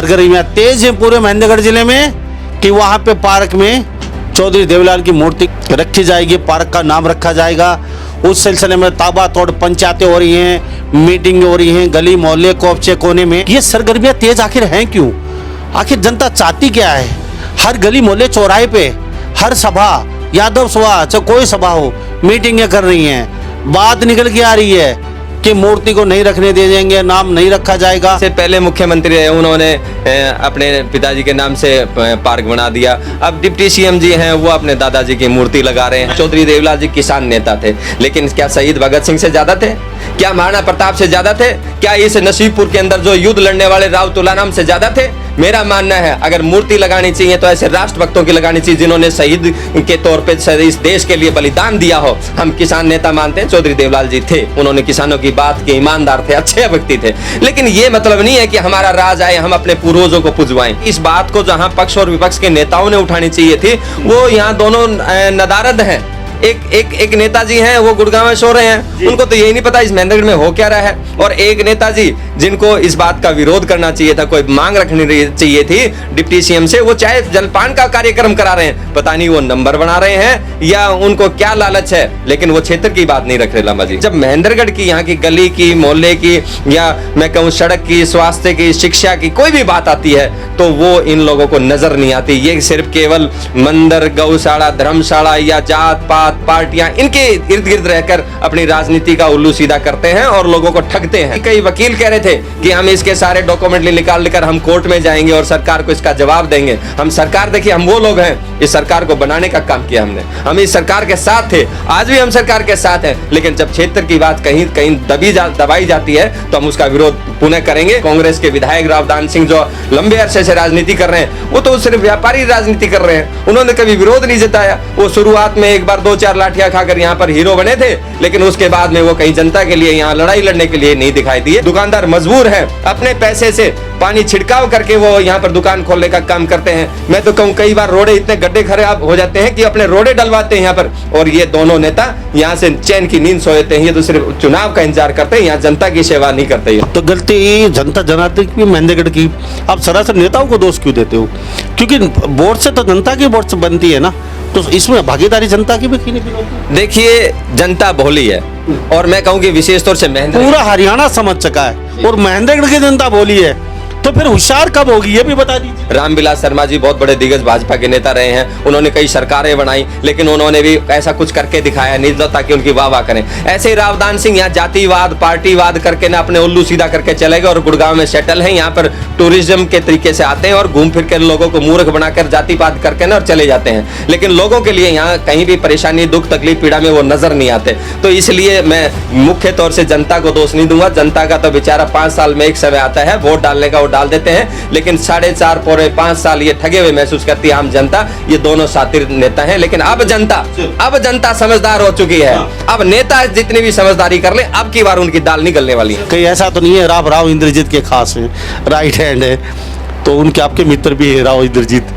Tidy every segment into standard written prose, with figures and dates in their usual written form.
सरगर्मियां तेज है पूरे महेंद्रगढ़ जिले में कि वहां पे पार्क में चौधरी देवलाल की मूर्ति रखी जाएगी, पार्क का नाम रखा जाएगा। उस सिलसिले में ताबड़तोड़ पंचायतें हो रही हैं, मीटिंग हो रही हैं, गली मोहल्ले कोपचे कोने में। ये सरगर्मियां तेज आखिर हैं क्यों? आखिर जनता चाहती क्या है? हर गली मोहल्ले चौराहे पे हर सभा, यादव सभा चाहे कोई सभा हो, मीटिंगें कर रही हैं। बात निकल के आ रही है कि मूर्ति को नहीं रखने दे देंगे, नाम नहीं रखा जाएगा। से पहले मुख्यमंत्री रहे, उन्होंने अपने पिताजी के नाम से पार्क बना दिया। अब डिप्टी सीएम जी हैं, वो अपने दादाजी की मूर्ति लगा रहे हैं। चौधरी देवलाल जी किसान नेता थे, लेकिन क्या शहीद भगत सिंह से ज्यादा थे? क्या महाराणा प्रताप से ज्यादा थे? क्या इस नसीबपुर के अंदर जो युद्ध लड़ने वाले राव तुलाराम से ज्यादा थे? मेरा मानना है अगर मूर्ति लगानी चाहिए तो ऐसे राष्ट्रभक्तों की लगानी चाहिए जिन्होंने शहीद के तौर पे इस देश के लिए बलिदान दिया हो। हम किसान नेता मानते हैं, चौधरी देवलाल जी थे, उन्होंने किसानों की बात की, ईमानदार थे, अच्छे व्यक्ति थे। लेकिन ये मतलब नहीं है कि हमारा राज आए, हम अपने पूर्वजों को पुजवाएं। इस बात को जहां पक्ष और विपक्ष के नेताओं ने उठानी चाहिए थी, वो यहाँ दोनों नदारद हैं। एक नेताजी हैं, वो गुड़गांव में सो रहे हैं, उनको तो यही नहीं पता इस महेंद्रगढ़ में हो क्या रहा है। और एक नेताजी जिनको इस बात का विरोध करना चाहिए था, कोई मांग रखनी चाहिए थी डिप्टी सीएम से, वो चाहे जलपान का कार्यक्रम करा रहे हैं, पता नहीं वो नंबर बना रहे हैं या उनको क्या लालच है, लेकिन वो क्षेत्र की बात नहीं रख रहे लामा जी। जब महेंद्रगढ़ की, यहाँ की गली की, मोहल्ले की, या मैं कहूँ सड़क की, स्वास्थ्य की, शिक्षा की कोई भी बात आती है तो वो इन लोगों को नजर नहीं आती। ये सिर्फ केवल मंदिर, गौशाला, धर्मशाला या जात पात पार्टियां इनके इर्द गिर्द रहकर अपनी राजनीति का उल्लू सीधा करते हैं और लोगों को ठगते हैं। कई वकील कह रहे थे कि हम इसके सारे डॉक्यूमेंट निकाल लेकर हम कोर्ट में जाएंगे और सरकार को इसका जवाब देंगे। हम सरकार, देखिए हम वो लोग हैं, इस सरकार को बनाने का काम किया हमने, हम इस सरकार के साथ थे, आज भी हम सरकार के साथ हैं। लेकिन जब क्षेत्र की बात कहीं कहीं दबाई जाती है तो हम उसका विरोध पुनः करेंगे। कांग्रेस के विधायक रावदान सिंह जो लंबे अरसे से राजनीति कर रहे हैं, वो तो सिर्फ व्यापारी राजनीति कर रहे हैं, उन्होंने कभी विरोध नहीं जताया। वो शुरुआत में एक बार 2-4 लाठियां खाकर यहाँ पर हीरो बने थे, लेकिन उसके बाद में वो कहीं जनता के लिए यहाँ लड़ाई लड़ने के लिए नहीं दिखाई दिए। दुकानदार मजबूर है, अपने पैसे से पानी छिड़काव करके वो यहाँ पर दुकान खोलने का काम करते हैं। मैं तो कहूँ कई बार रोडे इतने गड्ढे खराब हो जाते हैं कि अपने रोडे डलवाते हैं यहाँ पर, और ये दोनों नेता यहाँ से चैन की नींद सोते हैं। ये तो सिर्फ चुनाव का इंतजार करते हैं, यहाँ जनता की सेवा नहीं करते। तो गलती जनता जनार्दन की, महेंद्रगढ़ की। आप सरासर नेताओं को दोष क्यों देते हो? क्योंकि वोट से तो जनता की वोट से बनती है ना, तो इसमें भागीदारी जनता की भी क्यों नहीं होती? देखिए जनता भोली है, और मैं कहूँ कि विशेष तौर से पूरा हरियाणा समझ चुका है और महेंद्रगढ़ की जनता भोली है, तो फिर होशियार कब होगी ये भी बता दीजिए। रामविलास शर्मा जी बहुत बड़े दिग्गज भाजपा के नेता रहे हैं, उन्होंने कई सरकारें बनाई, लेकिन उन्होंने भी ऐसा कुछ करके दिखाया नहीं ताकि उनकी वाह करें। ऐसे ही रावदान सिंह यहाँ जातिवाद, पार्टीवाद करके ना अपने उल्लू सीधा करके चले गए और गुड़गांव में सेटल हैं, यहाँ पर टूरिज्म के तरीके से आते हैं और घूम फिर कर लोगों को मूर्ख बनाकर जातिवाद करके ना और चले जाते हैं। लेकिन लोगों के लिए यहाँ कहीं भी परेशानी, दुख, तकलीफ, पीड़ा में वो नजर नहीं आते। तो इसलिए मैं मुख्य तौर से जनता को दोष नहीं दूंगा। जनता का तो बेचारा 5 साल में एक समय आता है वोट डालने का, वो डाल देते हैं, लेकिन 4.5 पूरे 5 साल ये ठगे हुए महसूस करती है आम जनता। ये दोनों सातिर नेता हैं, लेकिन अब जनता समझदार हो चुकी है। अब नेता जितनी भी समझदारी कर ले, अब की बार उनकी दाल निकलने वाली है। कहीं ऐसा तो नहीं है राव इंद्रजीत के खास हैं, राइट हैंड है, तो उनके आपके मित्र भी है राव इंद्रजीत,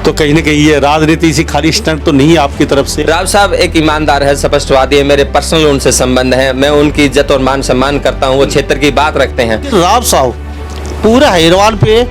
तो कहीं ना कहीं ये राजनीति से खाली स्टंट तो नहीं है आपकी तरफ से? राव साहब एक ईमानदार है, स्पष्टवादी है, मेरे पर्सनल उनसे संबंध है, मैं उनकी इज्जत और मान सम्मान करता हूँ, वो क्षेत्र की बात रखते हैं। राव साहब पूरा हाइरवाल पे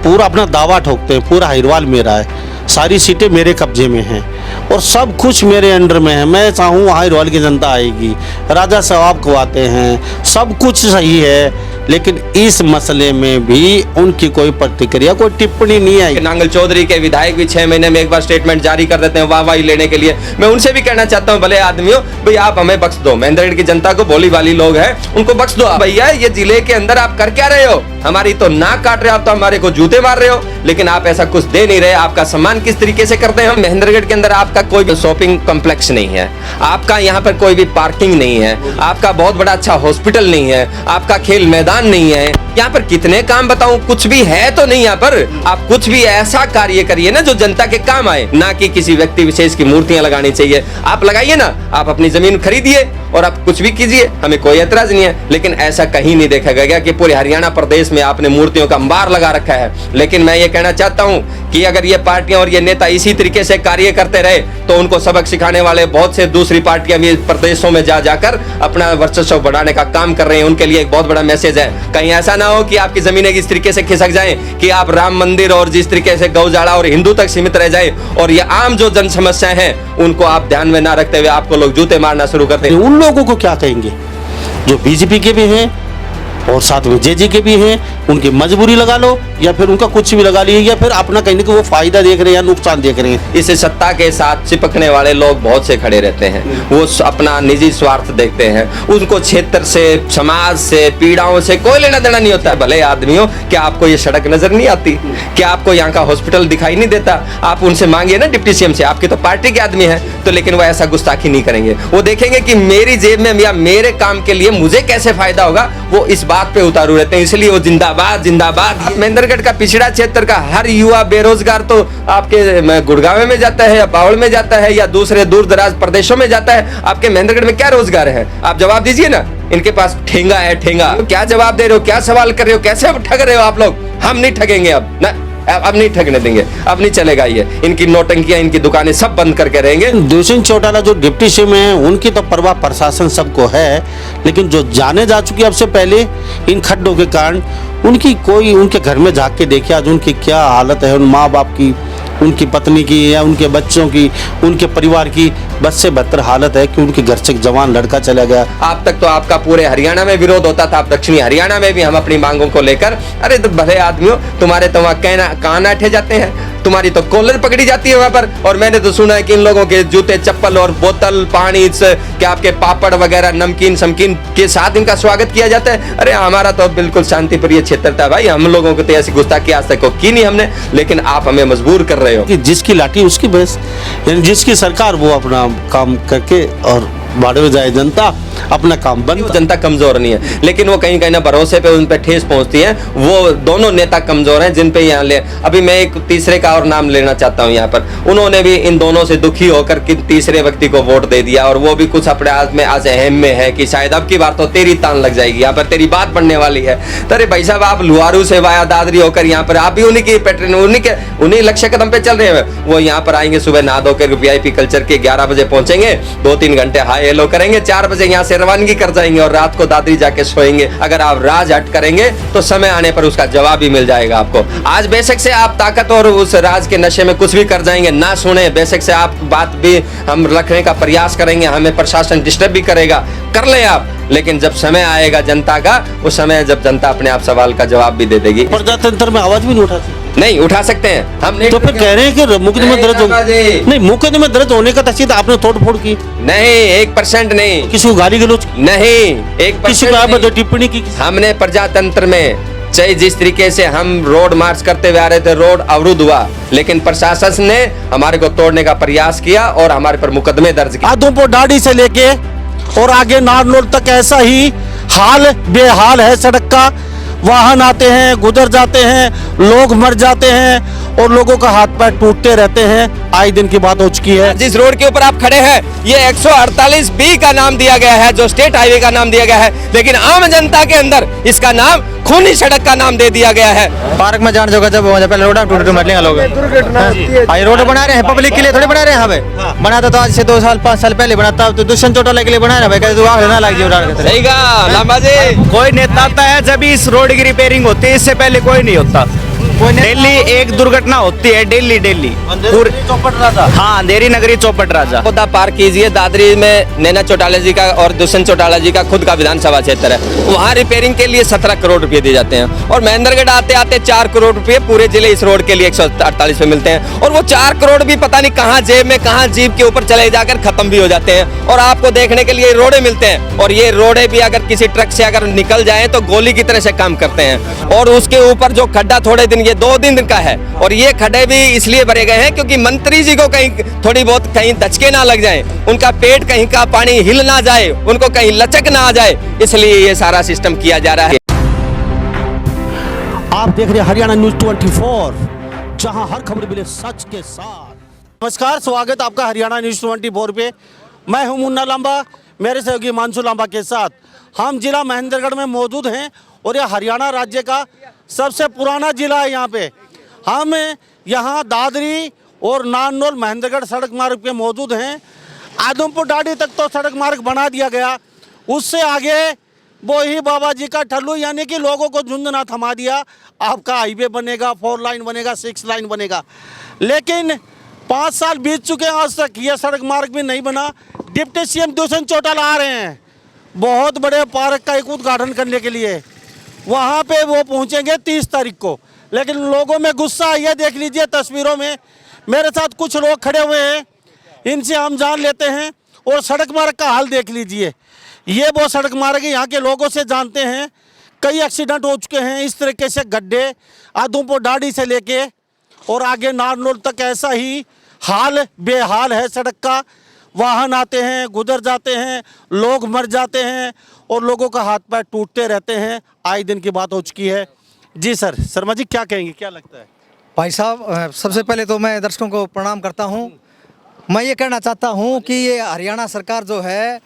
पूरा अपना दावा ठोकते हैं, पूरा हाइरवाल मेरा है, सारी सीटें मेरे कब्जे में हैं और सब कुछ मेरे अंडर में है। मैं चाहूँ हाइरवाल की जनता आएगी, राजा सवाब खवाते हैं, सब कुछ सही है, लेकिन इस मसले में भी उनकी कोई प्रतिक्रिया, कोई टिप्पणी नहीं आई। नांगल चौधरी के विधायक भी 6 महीने में एक बार स्टेटमेंट जारी कर देते हैं वाहवाही लेने के लिए। मैं उनसे भी कहना चाहता हूं, भले आदमियों, भाई आप हमें बख्श दो, महेंद्रगढ़ की जनता को भोली भाली लोग हैं, उनको बख्श दो। भैया ये जिले के अंदर आप कर क्या रहे हो? हमारी तो नाक काट रहे हो आप, तो हमारे को जूते मार रहे हो, लेकिन आप ऐसा कुछ दे नहीं रहे। आपका सम्मान किस तरीके से करते हैं हम? महेंद्रगढ़ के अंदर आपका कोई भी शॉपिंग कॉम्प्लेक्स नहीं है, आपका यहाँ पर कोई भी पार्किंग नहीं है, आपका बहुत बड़ा अच्छा हॉस्पिटल नहीं है, आपका खेल मैदान नहीं है, यहाँ पर कितने काम बताऊं, कुछ भी है तो नहीं। यहाँ पर आप कुछ भी ऐसा कार्य करिए ना जो जनता के काम आए, ना कि किसी व्यक्ति विशेष की मूर्तियां लगानी चाहिए। आप लगाइए ना, आप अपनी जमीन खरीदिए और आप कुछ भी कीजिए, हमें कोई एतराज नहीं है। लेकिन ऐसा कहीं नहीं देखा गया कि पूरे हरियाणा प्रदेश में आपने मूर्तियों का अंबार लगा रखा है। लेकिन मैं ये कहना चाहता हूं कि अगर ये पार्टियां और ये नेता इसी तरीके से कार्य करते रहे तो उनको सबक सिखाने वाले बहुत से दूसरी पार्टियां भी प्रदेशों में जाकर अपना वर्चस्व बढ़ाने का काम कर रहे हैं। उनके लिए एक बहुत बड़ा मैसेज है, कहीं ऐसा ना हो कि आपकी जमीनें इस तरीके से खिसक जाएं कि आप राम मंदिर और जिस तरीके से गौशाला और हिंदू तक सीमित रह जाए, और ये आम जो जन समस्याएं हैं उनको आप ध्यान में ना रखते हुए आपको लोग जूते मारना शुरू करते हैं। उन लोगों को क्या कहेंगे जो बीजेपी के भी हैं और साथ में जेजे के भी हैं, उनकी मजबूरी लगा लो या फिर उनका कुछ भी लगा लिए, या फिर अपना कहीं ना कहीं वो फायदा देख रहे हैं या नुकसान देख रहे हैं। इस सत्ता के साथ चिपकने वाले लोग बहुत से खड़े रहते हैं, वो अपना निजी स्वार्थ देखते हैं, उनको क्षेत्र से, समाज से, पीड़ाओं से कोई लेना देना नहीं होता है। भले आदमियों, क्या आपको ये सड़क नजर नहीं आती? क्या आपको यहाँ का हॉस्पिटल दिखाई नहीं देता? आप उनसे मांगिए ना डिप्टी सीएम से, आपकी तो पार्टी के आदमी है, तो लेकिन वो ऐसा गुस्ताखी नहीं करेंगे। वो देखेंगे कि मेरी जेब में या मेरे काम के लिए मुझे कैसे फायदा होगा, वो इस बात पे उतारू रहते हैं। इसलिए वो जिंदाबाद जिंदाबाद। महेंद्रगढ़ का पिछड़ा क्षेत्र का हर युवा बेरोजगार तो आपके गुड़गांव में जाता है या बावल में जाता है या दूसरे दूर दराज प्रदेशों में जाता है। आपके महेंद्रगढ़ में क्या रोजगार है? आप जवाब दीजिए ना। इनके पास ठेंगा है, ठेंगा। क्या जवाब दे रहे हो, क्या सवाल कर रहे हो, कैसे ठग रहे हो आप लोग? हम नहीं ठगेंगे अब नहीं ठगने देंगे, अब नहीं चलेगा ये। इनकी नौटंकियां, इनकी दुकानें सब बंद करके रहेंगे। दुष्यंत चौटाला जो डिप्टी सीएम है, उनकी तो परवाह प्रशासन सबको है, लेकिन जो जाने जा चुकी अब से पहले इन खड्डों के कारण, उनकी कोई उनके घर में जाके देखे आज उनकी क्या हालत है, उन माँ बाप की, उनकी पत्नी की या उनके बच्चों की, उनके परिवार की बद से बदतर हालत है कि उनके घर से एक जवान लड़का चला गया। आप तक तो आपका पूरे हरियाणा में विरोध होता था, आप दक्षिणी हरियाणा में भी हम अपनी मांगों को लेकर, अरे तो भले आदमियों, तुम्हारे तो वहाँ कान आठे जाते हैं, तुम्हारी तो कॉलर पकड़ी जाती है वहां पर। और मैंने तो सुना है कि इन लोगों के जूते, चप्पल और बोतल पानी के आपके पापड़ वगैरह नमकीन समकीन के साथ इनका स्वागत किया जाता है। अरे हमारा तो बिल्कुल शांति प्रिय क्षेत्र था भाई, हम लोगों को तो ऐसी गुस्ताखी आज तक की नहीं हमने, लेकिन आप हमें मजबूर कर रहे हो कि जिसकी लाठी उसकी भैंस, यानी जिसकी सरकार वो अपना काम करके और बाड़े में जाए जनता अपना काम बंद। जनता कमजोर नहीं है, लेकिन वो कहीं कहीं ना भरोसे पे उन पे ठेस पहुंचती है। वो दोनों नेता कमजोर हैं जिन पे यहाँ ले। अभी मैं एक तीसरे का और नाम लेना चाहता हूँ यहाँ पर। उन्होंने भी इन दोनों से दुखी होकर कि तीसरे व्यक्ति को वोट दे दिया, और वो भी कुछ अपने आज में आज अहम में है कि शायद अब की बार तो तेरी तान लग जाएगी, यहाँ पर तेरी बात बनने वाली है। अरे भाई साहब, आप लुहारू से वाया दादरी होकर यहाँ पर आप भी उन्हीं की पैटर्न, उन्हीं लक्ष्य कदम पे चल रहे हैं। वो यहाँ पर आएंगे सुबह नहा धोकर VIP कल्चर के 11 बजे पहुंचेंगे, 2-3 घंटे हाई हेलो करेंगे, 4 बजे यहाँ से रवानगी कर जाएंगे और रात को दादरी जाके सोएंगे। अगर आप राज हट करेंगे तो समय आने पर उसका जवाब भी मिल जाएगा आपको। आज बेशक से आप ताकत और उस राज के नशे में कुछ भी कर जाएंगे, ना सुने, बेशक से आप बात भी हम रखने का प्रयास करेंगे, हमें प्रशासन डिस्टर्ब भी करेगा, कर ले आप, लेकिन जब समय आएगा जनता का, उस समय जब जनता अपने आप सवाल का जवाब भी दे देगी। प्रजातंत्र में आवाज भी नहीं उठाती। नहीं उठा सकते हैं हम, नहीं तो फिर कह रहे हैं कि मुकदमे दर्ज हो, नहीं मुकदमे दर्ज होने का तहसील आपने तोड़ फोड़ की नहीं, 1% नहीं, किसी को गाली गलौज की नहीं, 1% किसी को टिप्पणी की। हमने प्रजातंत्र में चाहे जिस तरीके से हम रोड मार्च करते हुए आ रहे थे, रोड अवरुद्ध हुआ, लेकिन प्रशासन ने हमारे को तोड़ने का प्रयास किया और हमारे पर मुकदमे दर्ज किए। आदमपुर डाडी से लेके और आगे नारनौल तक ऐसा ही हाल बेहाल है सड़क का। वाहन आते हैं, गुजर जाते हैं, लोग मर जाते हैं और लोगों का हाथ पैर टूटते रहते हैं। आए दिन की बात हो चुकी है। जिस रोड के ऊपर आप खड़े हैं, ये 148B का नाम दिया गया है, जो स्टेट हाईवे का नाम दिया गया है, लेकिन आम जनता के अंदर इसका नाम खूनी सड़क का नाम दे दिया गया है। पार्क में जाने जगह जब पहले रोड टूट मर लेंगे लोग। ये रोड बना रहे हैं पब्लिक के लिए, थोड़ी बना रहे हैं हमें। बनाता तो आज से 2 साल 5 साल पहले बनाता, तो दुष्यंत चौटाला के लिए बना रहे भाई, ना लग जाए। सही कहा लांबा जी। कोई नेता आता है जब इस रोड की रिपेयरिंग होती है, इससे पहले कोई नहीं होता। डेली एक दुर्घटना होती है, डेली चौपट राजा। हाँ, अंधेरी नगरी चौपट राजा। खुदा पार कीजिए, दादरी में नैना चौटाला जी का और दुष्यंत चौटाला जी का खुद का विधानसभा क्षेत्र है, वहाँ रिपेयरिंग के लिए 17 करोड़ रुपए दिए जाते हैं, और महेंद्रगढ़ आते आते 4 करोड़ रुपए पूरे जिले इस रोड के लिए 148 पे मिलते हैं, और वो 4 करोड़ भी पता नहीं कहाँ जेब में, कहाँ जीप के ऊपर चले जाकर खत्म भी हो जाते हैं, और आपको देखने के लिए रोडे मिलते हैं, और ये रोडे भी अगर किसी ट्रक से अगर निकल जाए तो गोली की तरह से काम करते हैं। और उसके ऊपर जो खड्डा थोड़े दिन, ये 2 दिन का है, और ये खड्डे भी इसलिए भरे गए हैं क्योंकि मंत्री जी को कहीं थोड़ी बहुत कहीं दचके ना लग जाए, उनका पेट कहीं का पानी हिल ना जाए, उनको कहीं लचक ना आ जाए, इसलिए ये सारा सिस्टम किया जा रहा है। आप देख रहे हैं हरियाणा न्यूज 24, जहां हर खबर मिले सच के साथ। नमस्कार, स्वागत आपका हरियाणा न्यूज 24 पे। मैं हूं मुन्ना लांबा। मेरे सहयोगी मानसू लांबा के साथ हम जिला महेंद्रगढ़ में मौजूद हैं और यह हरियाणा राज्य का सबसे पुराना जिला है। यहाँ पे हम यहाँ दादरी और नानोल महेंद्रगढ़ सड़क मार्ग पे मौजूद हैं। आदमपुर डाडी तक तो सड़क मार्ग बना दिया गया, उससे आगे वो ही बाबा जी का ठल्लू, यानी कि लोगों को झुंझुना थमा दिया। आपका हाईवे बनेगा, 4 लाइन बनेगा, 6 लाइन बनेगा, लेकिन 5 साल बीत चुके हैं, आज तक यह सड़क मार्ग भी नहीं बना। डिप्टी सीएम दुष्यंत चौटाला आ रहे हैं बहुत बड़े पार्क का एक उद्घाटन करने के लिए, वहाँ पे वो पहुँचेंगे 30 तारीख को। लेकिन लोगों में गुस्सा, यह देख लीजिए तस्वीरों में मेरे साथ कुछ लोग खड़े हुए हैं, इनसे हम जान लेते हैं। और सड़क मार्ग का हाल देख लीजिए, ये वो सड़क मार्ग है, यहाँ के लोगों से जानते हैं। कई एक्सीडेंट हो चुके हैं इस तरीके से, गड्ढे आदमपुर डाडी से लेके और आगे नारनौल तक ऐसा ही हाल बेहाल है सड़क का। वाहन आते हैं, गुजर जाते हैं, लोग मर जाते हैं और लोगों का हाथ पैर टूटते रहते हैं। आए दिन की बात हो चुकी है। जी सर, शर्मा जी क्या कहेंगे, क्या लगता है? भाई साहब, सबसे पहले तो मैं दर्शकों को प्रणाम करता हूँ। मैं ये कहना चाहता हूँ कि ये हरियाणा सरकार जो है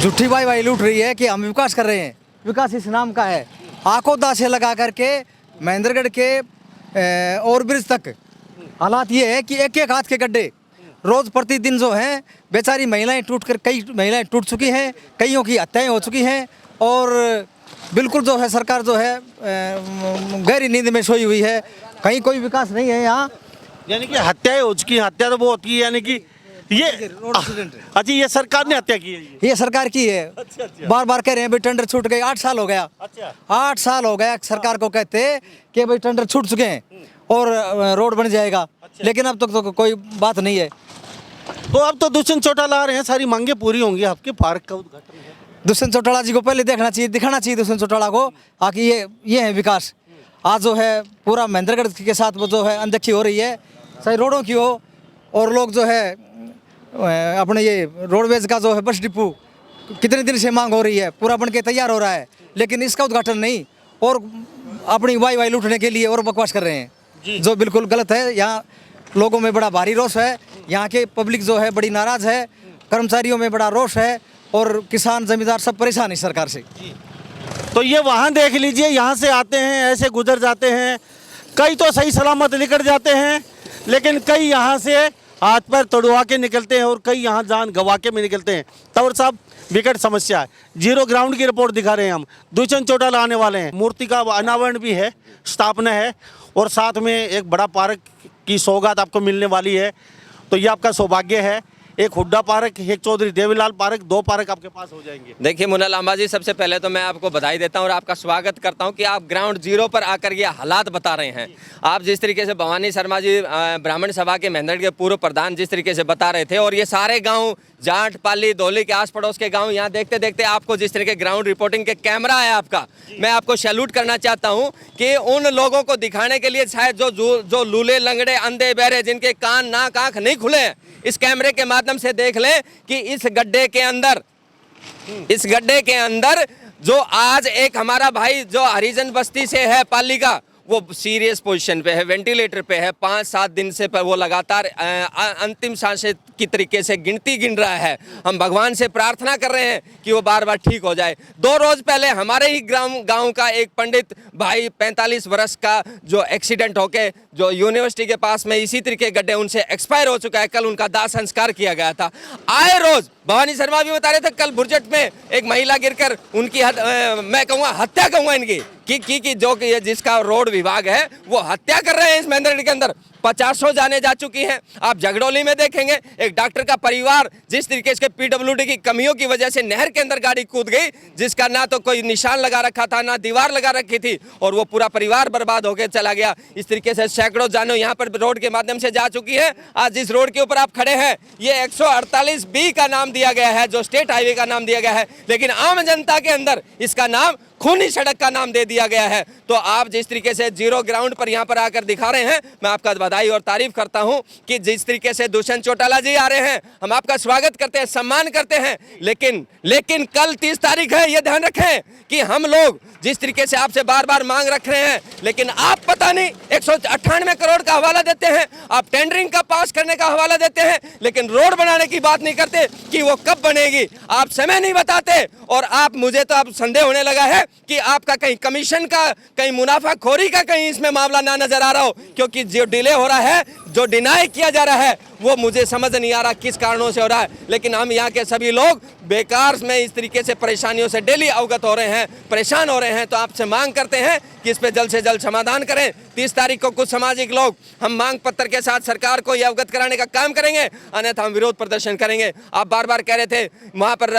झूठी वाई लूट रही है कि हम विकास कर रहे हैं। विकास इस नाम का है, आकोदा से लगा करके महेंद्रगढ़ के और ब्रिज तक हालात ये है कि एक एक हाथ के गड्ढे रोज़ प्रतिदिन जो हैं, बेचारी महिलाएं कई महिलाएं टूट चुकी हैं, कईयों की हत्याएं हो चुकी हैं और बिल्कुल जो है सरकार जो है गहरी नींद में सोई हुई है। कहीं कोई विकास नहीं है यहाँ, यानी कि हत्याएं हो चुकी हैं। हत्या तो वो होती है, यानी कि ये अच्छा, ये सरकार ने हत्या की है? ये सरकार की है। अच्छा। बार बार कह रहे हैं भाई टेंडर छूट गए, 8 साल हो गया। अच्छा। 8 साल हो गया सरकार को कहते कि भाई टेंडर छूट चुके हैं और रोड बन जाएगा। लेकिन अब तक तो कोई बात नहीं है। तो अब तो दुष्यंत चौटाला आ रहे हैं, सारी मांगे पूरी होंगी। आपके पार्क का उद्घाटन है, दुष्यंत चौटाला जी को पहले देखना चाहिए, दिखाना चाहिए दुष्यंत चौटाला को आकि ये है विकास। आज जो है पूरा महेंद्रगढ़ के साथ वो जो है अनदेखी हो रही है, चाहे रोडों की हो और लोग जो है अपने ये रोडवेज का जो है बस डिपो कितने दिन से मांग हो रही है, पूरा बन के तैयार हो रहा है, लेकिन इसका उद्घाटन नहीं और अपनी वाई लूटने के लिए और बकवास कर रहे हैं, जो बिल्कुल गलत है। यहाँ लोगों में बड़ा भारी रोष है, यहाँ के पब्लिक जो है बड़ी नाराज़ है, कर्मचारियों में बड़ा रोष है और किसान जमींदार सब परेशान है सरकार से। तो ये वाहन देख लीजिए, यहाँ से आते हैं, ऐसे गुजर जाते हैं, कई तो सही सलामत निकल जाते हैं, लेकिन कई यहाँ से हाथ पैर तोड़वा के निकलते हैं और कई यहाँ जान गंवा के भी निकलते हैं। तंवर साहब, विकट समस्या है। जीरो ग्राउंड की रिपोर्ट दिखा रहे हैं हम। दुष्यंत चौटाला आने वाले हैं, मूर्ति का अनावरण भी है, स्थापना है और साथ में एक बड़ा पार्क की सौगात आपको मिलने वाली है। तो ये आपका सौभाग्य है, एक हुड्डा पार्क, एक चौधरी देवीलाल पार्क, 2 पार्क आपके पास हो जाएंगे। देखिए मुन्ना लांबा जी, सबसे पहले तो मैं आपको बधाई देता हूं और आपका स्वागत करता हूं कि आप ग्राउंड जीरो पर आकर ये हालात बता रहे हैं। आप जिस तरीके से भवानी शर्मा जी ब्राह्मण सभा के महेंद्रगढ़ के पूर्व प्रधान जिस तरीके से बता रहे थे, और ये सारे गांव जाट पाली धौली के आस पड़ोस के गांव यहाँ देखते देखते आपको जिस तरीके ग्राउंड रिपोर्टिंग के कैमरा है आपका, मैं आपको सैल्यूट करना चाहता हूँ कि उन लोगों को दिखाने के लिए शायद जो लूले लंगड़े अंधे बहरे जिनके कान नाक आँख नहीं खुले हैं, इस कैमरे के माध्यम से देख लें कि इस गड्ढे के अंदर जो आज एक हमारा भाई जो हरिजन बस्ती से है पाली का, वो सीरियस पोजीशन पे है, वेंटिलेटर पे है, 5-7 दिन से पर वो लगातार अंतिम सांसें की तरीके से गिन रहा है। हम भगवान से प्रार्थना कर रहे हैं कि वो बार बार ठीक हो जाए। 2 रोज पहले हमारे ही गांव का एक पंडित भाई 45 वर्ष का जो एक्सीडेंट होके जो यूनिवर्सिटी के पास में इसी तरीके गड्ढे उनसे एक्सपायर हो चुका है, कल उनका दाह संस्कार किया गया था। आए रोज भवानी शर्मा भी बता रहे थे, कल बुरजट में एक महिला गिरकर उनकी मैं कहूँगा हत्या कहूँगा इनकी कि जो कि जिसका रोड विभाग है वो हत्या कर रहे हैं इस महेंद्रगढ़ के अंदर। 50 जाने जा चुकी हैं। आप झगड़ौली में देखेंगे एक डॉक्टर का परिवार जिस तरीके से पीडब्ल्यूडी की कमियों की वजह से नहर के अंदर गाड़ी कूद गई, जिसका ना तो कोई निशान लगा रखा था ना दीवार लगा रखी थी, और वो पूरा परिवार बर्बाद होकर चला गया। इस तरीके से सैकड़ों जाने यहाँ पर रोड के माध्यम से जा चुकी है। आज जिस रोड के ऊपर आप खड़े हैं ये 148B का नाम दिया गया है, जो स्टेट हाईवे का नाम दिया गया है, लेकिन आम जनता के अंदर इसका नाम खूनी सड़क का नाम दे दिया गया है। तो आप जिस तरीके से जीरो ग्राउंड पर यहाँ पर आकर दिखा रहे हैं, मैं आपका बधाई और तारीफ करता हूँ कि जिस तरीके से दुष्यंत चौटाला जी आ रहे हैं, हम आपका स्वागत करते हैं, सम्मान करते हैं। लेकिन कल 30 तारीख है, ये ध्यान रखें कि हम लोग जिस तरीके से आपसे बार बार मांग रख रहे हैं, लेकिन आप पता नहीं 198 करोड़ का हवाला देते हैं, आप टेंडरिंग का पास करने का हवाला देते हैं, लेकिन रोड बनाने की बात नहीं करते कि वो कब बनेगी, आप समय नहीं बताते। और आप, मुझे तो अब संदेह होने लगा है कि आपका कहीं कमीशन का, कहीं मुनाफाखोरी का कहीं इसमें मामला ना नजर आ रहा हो, क्योंकि जो डिले हो रहा है, जो डिनाई किया जा रहा है, वो मुझे समझ नहीं आ रहा किस कारणों से हो रहा है। लेकिन हम यहाँ के सभी लोग बेकार में इस तरीके से परेशानियों से डेली अवगत हो रहे हैं, परेशान हो रहे हैं। तो आपसे मांग करते हैं कि इस पे जल्द से जल्द समाधान करें। 30 तारीख को कुछ सामाजिक लोग हम मांग पत्र के साथ सरकार को यह अवगत कराने का काम करेंगे, अन्यथा हम विरोध प्रदर्शन करेंगे। आप बार बार कह रहे थे वहाँ पर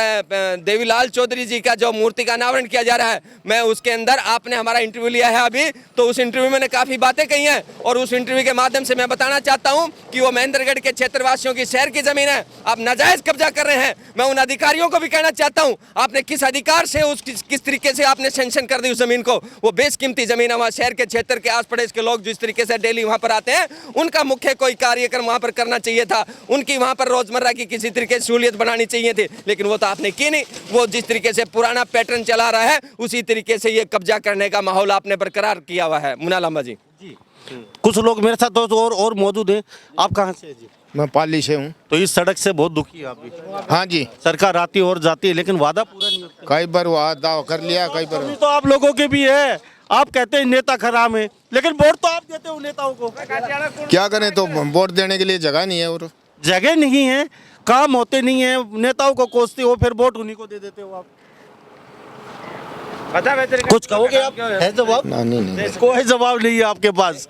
देवीलाल चौधरी जी का जो मूर्ति का अनावरण किया जा रहा है, मैं उसके अंदर, आपने हमारा इंटरव्यू लिया है अभी, तो उस इंटरव्यू में मैंने काफ़ी बातें कही हैं, और उस इंटरव्यू के माध्यम से मैं बताना चाहता हूँ कि वो महेंद्रगढ़ के क्षेत्रवासियों की शहर की ज़मीन है, आप नाजायज़ कब्जा कर रहे हैं। मैं उन अधिकारियों को भी कहना चाहता हूँ, आपने किस अधिकार से किस तरीके से आपने सेंक्शन कर दी उस ज़मीन को। वो बेशकीमती ज़मीन है, वहाँ शहर के क्षेत्र के आस पड़ोस के लोग जिस तरीके से डेली वहाँ पर आते हैं, उनका मुख्य कोई कार्यक्रम वहाँ पर करना चाहिए था, उनकी वहाँ पर रोज़मर्रा की किसी तरीके से सहूलियत बनानी चाहिए थी, लेकिन वो तो आपने की नहीं। वो जिस तरीके से पुराना पैटर्न चला रहा है, उसी तरीके से ये कब्जा करने का माहौल आपने बरकरार किया हुआ है। मुन्ना लांबा जी, कुछ लोग मेरे साथ तो और मौजूद हैं। आप कहाँ से हैं जी? मैं पाली से हूँ। तो इस सड़क से बहुत दुखी है आप भी? हाँ जी, सरकार आती और जाती है, लेकिन वादा पूरा नहीं होता। कई बार वादा कर लिया, कई बार। तो आप लोगों के भी है, आप कहते हैं नेता खराब है, लेकिन वोट तो आप देते हो नेताओं को। क्या करें, तो वोट देने के लिए जगह नहीं है और जगह नहीं है, काम होते नहीं है, नेताओं को कोसते हो, फिर वोट उन्हीं को दे देते हो आप। कुछ कहोगे आप? है जवाब? नहीं। कोई जवाब नहीं है आपके पास।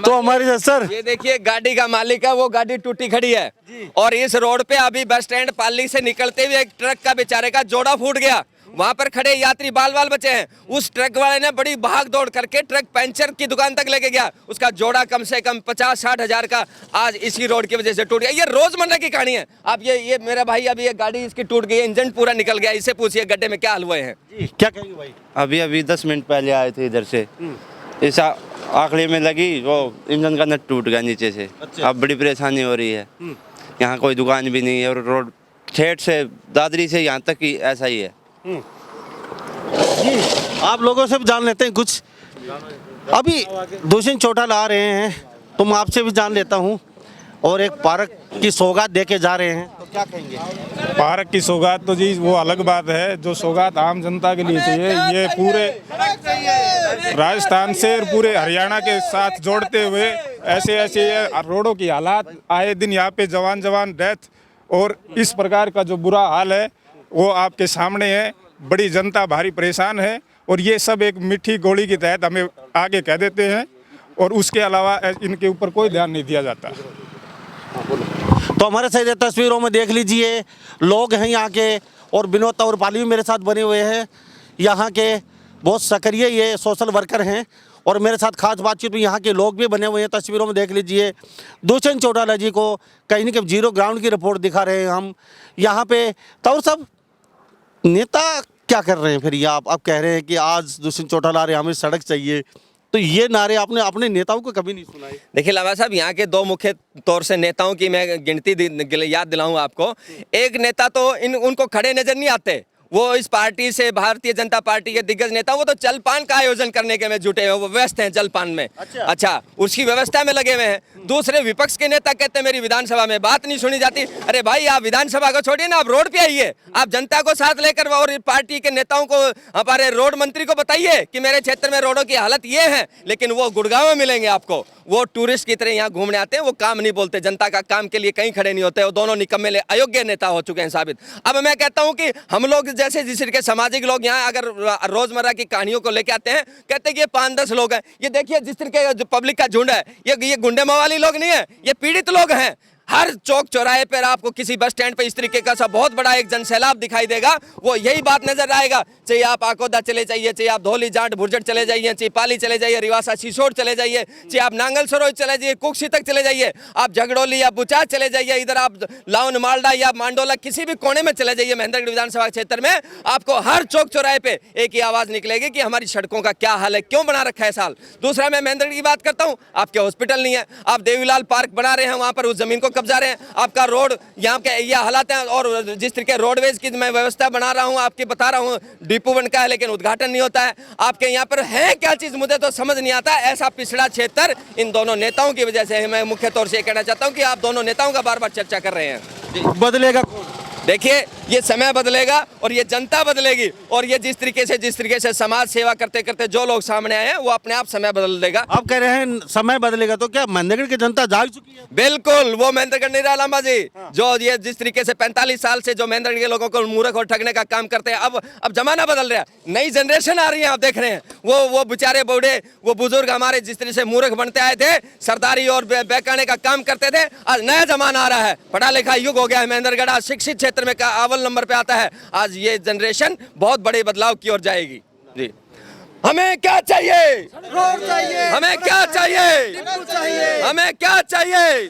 तो हमारे सर, ये देखिए, गाड़ी का मालिक है, वो गाड़ी टूटी खड़ी है, और इस रोड पे अभी बस स्टैंड पाली से निकलते हुए एक ट्रक का बेचारे का जोड़ा फूट गया, वहां पर खड़े यात्री बाल बाल बचे हैं। उस ट्रक वाले ने बड़ी भाग दौड़ करके ट्रक पंचर की दुकान तक लेके गया, उसका जोड़ा कम से कम 50-60 हजार का आज इसी रोड की वजह से टूट गया। ये रोजमर्रा की कहानी है। आप ये मेरा भाई, अभी ये गाड़ी इसकी टूट गई, इंजन पूरा निकल गया, इससे पूछिए गड्ढे में क्या हाल हुए हैं। क्या कहेंगे भाई? अभी 10 मिनट पहले आए थे इधर से, इस आखिरी में लगी, वो इंजन का नट टूट गया नीचे से। अच्छा। अब बड़ी परेशानी हो रही है, यहाँ कोई दुकान भी नहीं है, और रोड ठेठ से दादरी से यहाँ तक ही ऐसा ही है। आप लोगों से भी जान लेते हैं कुछ। अभी दुष्यंत चौटाला आ रहे हैं, तो मैं आपसे भी जान लेता हूँ, और एक पार्क की सौगात दे के जा रहे हैं, तो क्या कहेंगे? पार्क की सौगात तो जी वो अलग बात है, जो सौगात आम जनता के लिए चाहिए, ये पूरे राजस्थान से और पूरे हरियाणा के साथ जोड़ते हुए ऐसे रोडों की हालात आए दिन यहाँ पे जवान डेथ, और इस प्रकार का जो बुरा हाल है वो आपके सामने है। बड़ी जनता भारी परेशान है, और ये सब एक मीठी गोली के तहत हमें आगे कह देते हैं, और उसके अलावा इनके ऊपर कोई ध्यान नहीं दिया जाता। तो हमारे साथ तस्वीरों में देख लीजिए, लोग हैं यहाँ के, और विनोद तौर पाली भी मेरे साथ बने हुए हैं, यहाँ के बहुत सक्रिय ये सोशल वर्कर हैं, और मेरे साथ खास बातचीत में यहाँ के लोग भी बने हुए हैं। तस्वीरों में देख लीजिए, दुष्यंत चौटाला जी को कहीं न कहीं जीरो ग्राउंड की रिपोर्ट दिखा रहे हैं हम यहाँ पे। तो सब नेता क्या कर रहे हैं फिर? ये आप कह रहे हैं कि आज दुष्यंत चौटाला आ रहे हैं, हमें सड़क चाहिए, तो ये नारे आपने अपने नेताओं को कभी नहीं सुनाए? देखिए लांबा साहब, यहाँ के दो मुख्य तौर से नेताओं की मैं गिनती याद दिलाऊं आपको। एक नेता तो उनको खड़े नजर नहीं आते, वो इस पार्टी से, भारतीय जनता पार्टी के दिग्गज नेता, वो तो जलपान का आयोजन करने के में जुटे हुए, वो व्यस्त हैं जलपान में। अच्छा, उसकी व्यवस्था में लगे हुए हैं। दूसरे विपक्ष के नेता कहते हैं मेरी विधानसभा में बात नहीं सुनी जाती। अरे भाई, आप विधानसभा को छोड़िए ना, आप रोड पे आइए, आप जनता को साथ लेकर, और पार्टी के नेताओं को, हमारे रोड मंत्री को बताइए कि मेरे क्षेत्र में रोडों की हालत ये है। लेकिन वो गुड़गांव में मिलेंगे आपको, वो टूरिस्ट की तरह यहाँ घूमने आते हैं, वो काम नहीं बोलते, जनता का काम के लिए कहीं खड़े नहीं होते। वो दोनों निकम्मे अयोग्य नेता हो चुके हैं साबित। अब मैं कहता हूँ कि हम लोग जैसे जिस के सामाजिक लोग यहाँ अगर रोजमर्रा की कहानियों को लेके आते हैं, कहते हैं कि ये 5-10 लोग हैं। ये देखिए जिस तरह के जो पब्लिक का झुंड है, ये गुंडे मवाली लोग नहीं है, ये पीड़ित लोग हैं। हर चौक चौराहे पर आपको किसी बस स्टैंड पर इस तरीके का सा बहुत बड़ा एक जनसैलाब दिखाई देगा। वो यही बात नजर आएगा, चाहे आप आकोदा चले जाइए, चाहे आप धौली जाट भुरजट चले जाइए, चाहे पाली चले जाइए, रिवासा सिसोड़ चले जाइए, चाहे आप नांगल सरोज चले जाइए, कुक्सी तक चले जाइए, आप झगड़ोली या बुचार चले जाइए, इधर आप लाउन मालडा या मांडोला किसी भी कोने में चले जाइए महेंद्रगढ़ विधानसभा क्षेत्र में, आपको हर चौक चौराहे पे एक ही आवाज निकलेगी कि हमारी सड़कों का क्या हाल है, क्यों बना रखा है साल। दूसरा मैं महेंद्रगढ़ की बात करता हूं, आपके हॉस्पिटल नहीं है, आप देवीलाल पार्क बना रहे हैं, वहां पर उस जमीन को कब्जा रहे हैं, आपका रोड यहाँ के ये हालात हैं, और जिस तरीके रोडवेज की मैं व्यवस्था बना रहा हूँ, आपके बता रहा हूँ डिपो बन का है लेकिन उद्घाटन नहीं होता है। आपके यहाँ पर है क्या चीज, मुझे तो समझ नहीं आता। ऐसा पिछड़ा क्षेत्र इन दोनों नेताओं की वजह से है। मैं मुख्य तौर से ये कहना चाहता हूँ कि आप दोनों नेताओं का बार बार चर्चा कर रहे हैं। बदलेगा। देखिए ये समय बदलेगा और ये जनता बदलेगी, और ये जिस तरीके से समाज सेवा करते करते जो लोग सामने आए हैं वो अपने आप समय बदल देगा। आप कह रहे हैं समय बदलेगा, तो क्या महेंद्रगढ़ की जनता जाग चुकी है? बिल्कुल, वो महेंद्रगढ़ नहीं रहा लांबा जी, जो ये जिस तरीके से 45 साल से जो महेंद्रगढ़ के लोगों को मूर्ख और ठगने का काम करते हैं, अब जमाना बदल रहा है, नई जनरेशन आ रही है, आप देख रहे हैं। वो बेचारे बूढ़े, वो बुजुर्ग हमारे जिस तरह से मूर्ख बनते आए थे, सरदारी और बेकाने का काम करते थे, आज नया जमाना आ रहा है, पढ़ा लिखा युग हो गया है महेंद्रगढ़, आज शिक्षित क्षेत्र में अव्वल नंबर पे आता है। आज ये जनरेशन बहुत बड़े बदलाव की ओर जाएगी। जी, हमें क्या चाहिए? रोड चाहिए, हमें क्या चाहिए? चाहिए, हमें क्या चाहिए?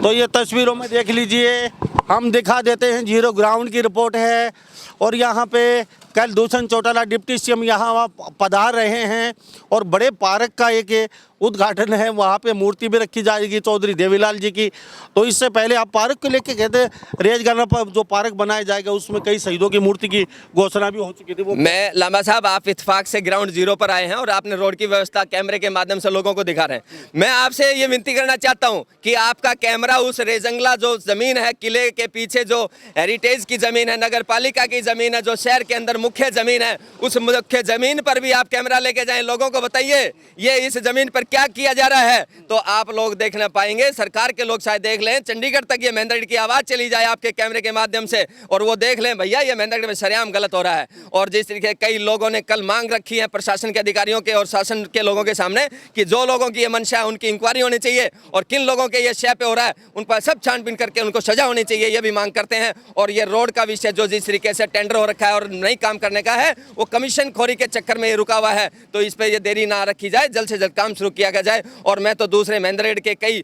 तो ये तस्वीरों में देख लीजिए, हम दिखा देते हैं, जीरो ग्राउंड की रिपोर्ट है। और यहाँ पे कल दुष्यंत चौटाला डिप्टी सीएम यहाँ पधार रहे हैं और बड़े पार्क का एक उद्घाटन है, वहाँ पे मूर्ति भी रखी जाएगी चौधरी देवीलाल जी की। तो इससे पहले आप पार्क को लेके कहते रेजगढ़ पर जो पार्क बनाया जाएगा उसमें कई शहीदों की मूर्ति की घोषणा भी हो चुकी थी। वो मैं लांबा साहब, आप इत्तेफाक से ग्राउंड जीरो पर आए हैं और आपने रोड की व्यवस्था कैमरे के माध्यम से लोगों को दिखा रहे हैं। मैं आपसे ये विनती करना चाहता हूँ कि आपका कैमरा उस रेजंगला जो जमीन है, किले के पीछे जो हेरिटेज की जमीन है, नगर पालिका की जमीन है, जो शहर के अंदर मुख्य जमीन है, उस मुख्य जमीन पर भी आप कैमरा लेके जाएं, लोगों को बताइए ये इस जमीन पर क्या किया जा रहा है, तो आप लोग देखना पाएंगे। सरकार के लोग शायद देख लें, चंडीगढ़ तक ये महेंद्रगढ़ की आवाज चली जाए आपके कैमरे के माध्यम से, और वो देख लें भैया ये महेंद्रगढ़ में सरेआम गलत हो रहा है। और जिस तरीके कई लोगों ने कल मांग रखी है प्रशासन के अधिकारियों के और शासन के लोगों के सामने कि जो लोगों की ये मंशा है उनकी इंक्वायरी होनी चाहिए, और किन लोगों के ये शय पे हो रहा है उन पर सब छानबीन करके उनको सजा होनी चाहिए, ये भी मांग करते हैं। और ये रोड का विषय जो जिस तरीके से टेंडर हो रखा है और नहीं काम करने का है, वो कमीशन खोरी के चक्कर में ये रुका हुआ है, तो इस पर ये देरी ना रखी जाए, जल्द से जल्द काम शुरू किया जाए। और मैं तो दूसरे महेंद्रगढ़ के कई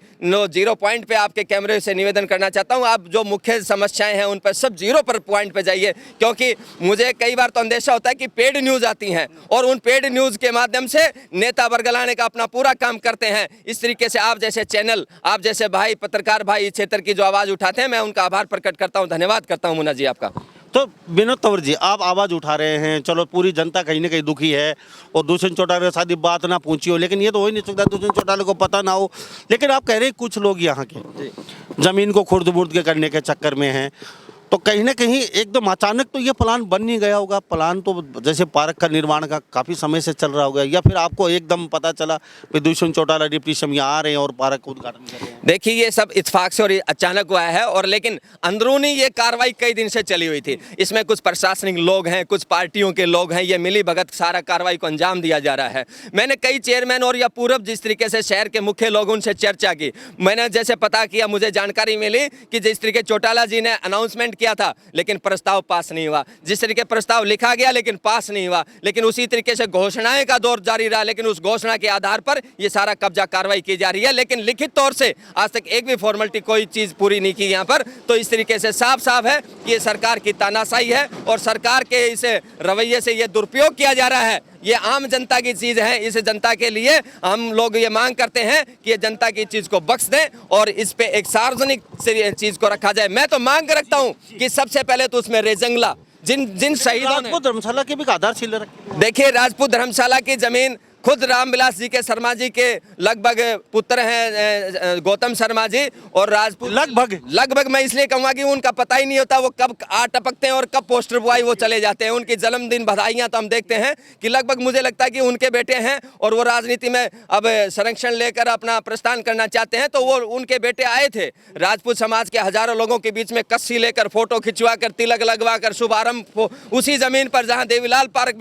जीरो पॉइंट पे आपके कैमरे से निवेदन करना चाहता हूं, आप जो मुख्य समस्याएं हैं उन पर सब जीरो पर पॉइंट पे जाइए, क्योंकि मुझे कई बार तो अंदेशा होता है कि पेड न्यूज आती हैं और उन पेड न्यूज के माध्यम से नेता बरगलाने का अपना पूरा काम करते हैं। इस तरीके से आप जैसे चैनल, आप जैसे भाई पत्रकार भाई इस क्षेत्र की जो आवाज उठाते हैं, मैं उनका आभार प्रकट करता हूं, धन्यवाद करता हूं मुन्ना जी आपका। तो विनोद तंवर जी, आप आवाज़ उठा रहे हैं, चलो पूरी जनता कहीं ना कहीं दुखी है और दुष्यंत चौटाला के साथ बात ना पहुंची हो, लेकिन ये तो हो ही नहीं सकता दुष्यंत चौटाला को पता ना हो। लेकिन आप कह रहे हैं कुछ लोग यहाँ के ज़मीन को खुर्द बुर्द के करने के चक्कर में हैं, तो कहीं ना कहीं एकदम अचानक तो ये प्लान बन नहीं गया होगा। प्लान तो जैसे पार्क का निर्माण का काफ़ी समय से चल रहा होगा, या फिर आपको एकदम पता चला कि दुष्यंत चौटाला डिप्टी सीएम यहाँ आ रहे हैं और पार्क का उद्घाटन कर रहे हैं? देखिए ये सब इत्तेफाक से और अचानक हुआ है, और लेकिन अंदरूनी ये कार्रवाई कई दिन से चली हुई थी। इसमें कुछ प्रशासनिक लोग हैं, कुछ पार्टियों के लोग हैं, ये मिली भगत सारा कार्रवाई को अंजाम दिया जा रहा है। मैंने कई चेयरमैन और या पूर्व जिस तरीके से शहर के मुख्य लोगों उनसे चर्चा की, मैंने जैसे पता किया, मुझे जानकारी मिली कि जिस तरीके चौटाला जी ने अनाउंसमेंट किया था लेकिन प्रस्ताव पास नहीं हुआ, जिस तरीके प्रस्ताव लिखा गया लेकिन पास नहीं हुआ, लेकिन उसी तरीके से घोषणाएं का दौर जारी रहा, लेकिन उस घोषणा के आधार पर ये सारा कब्जा कार्रवाई की जा रही है, लेकिन लिखित तौर से आज तक एक भी फॉर्मेलिटी कोई चीज पूरी नहीं की यहाँ पर। तो इस तरीके से साफ साफ है कि ये सरकार की तानाशाही है और सरकार के इस रवैये से ये दुरुपयोग किया जा रहा है। ये आम जनता की चीज है, इस जनता के लिए हम लोग ये मांग करते हैं कि ये जनता की चीज को बख्श दें और इस पे एक सार्वजनिक चीज को रखा जाए। मैं तो मांग रखता हूं कि सबसे पहले तो उसमें रेजंगला जिन शहीदों ने धर्मशाला की भी आधारशिला रखी। देखिए राजपूत धर्मशाला की जमीन खुद रामविलास जी के शर्मा जी के लगभग पुत्र हैं गौतम शर्मा जी, और राजपूत लगभग मैं इसलिए कहूँगा कि उनका पता ही नहीं होता वो कब आ टपकते हैं और कब पोस्टर बॉय वो चले जाते हैं। उनकी जन्मदिन बधाइयाँ तो हम देखते हैं कि लगभग मुझे लगता है कि उनके बेटे हैं और वो राजनीति में अब संरक्षण लेकर अपना प्रस्थान करना चाहते हैं, तो वो उनके बेटे आए थे राजपूत समाज के हजारों लोगों के बीच में कस्सी लेकर फोटो खिंचवा कर तिलक लगवा कर शुभारंभ उसी जमीन पर जहाँ देवीलाल पार्क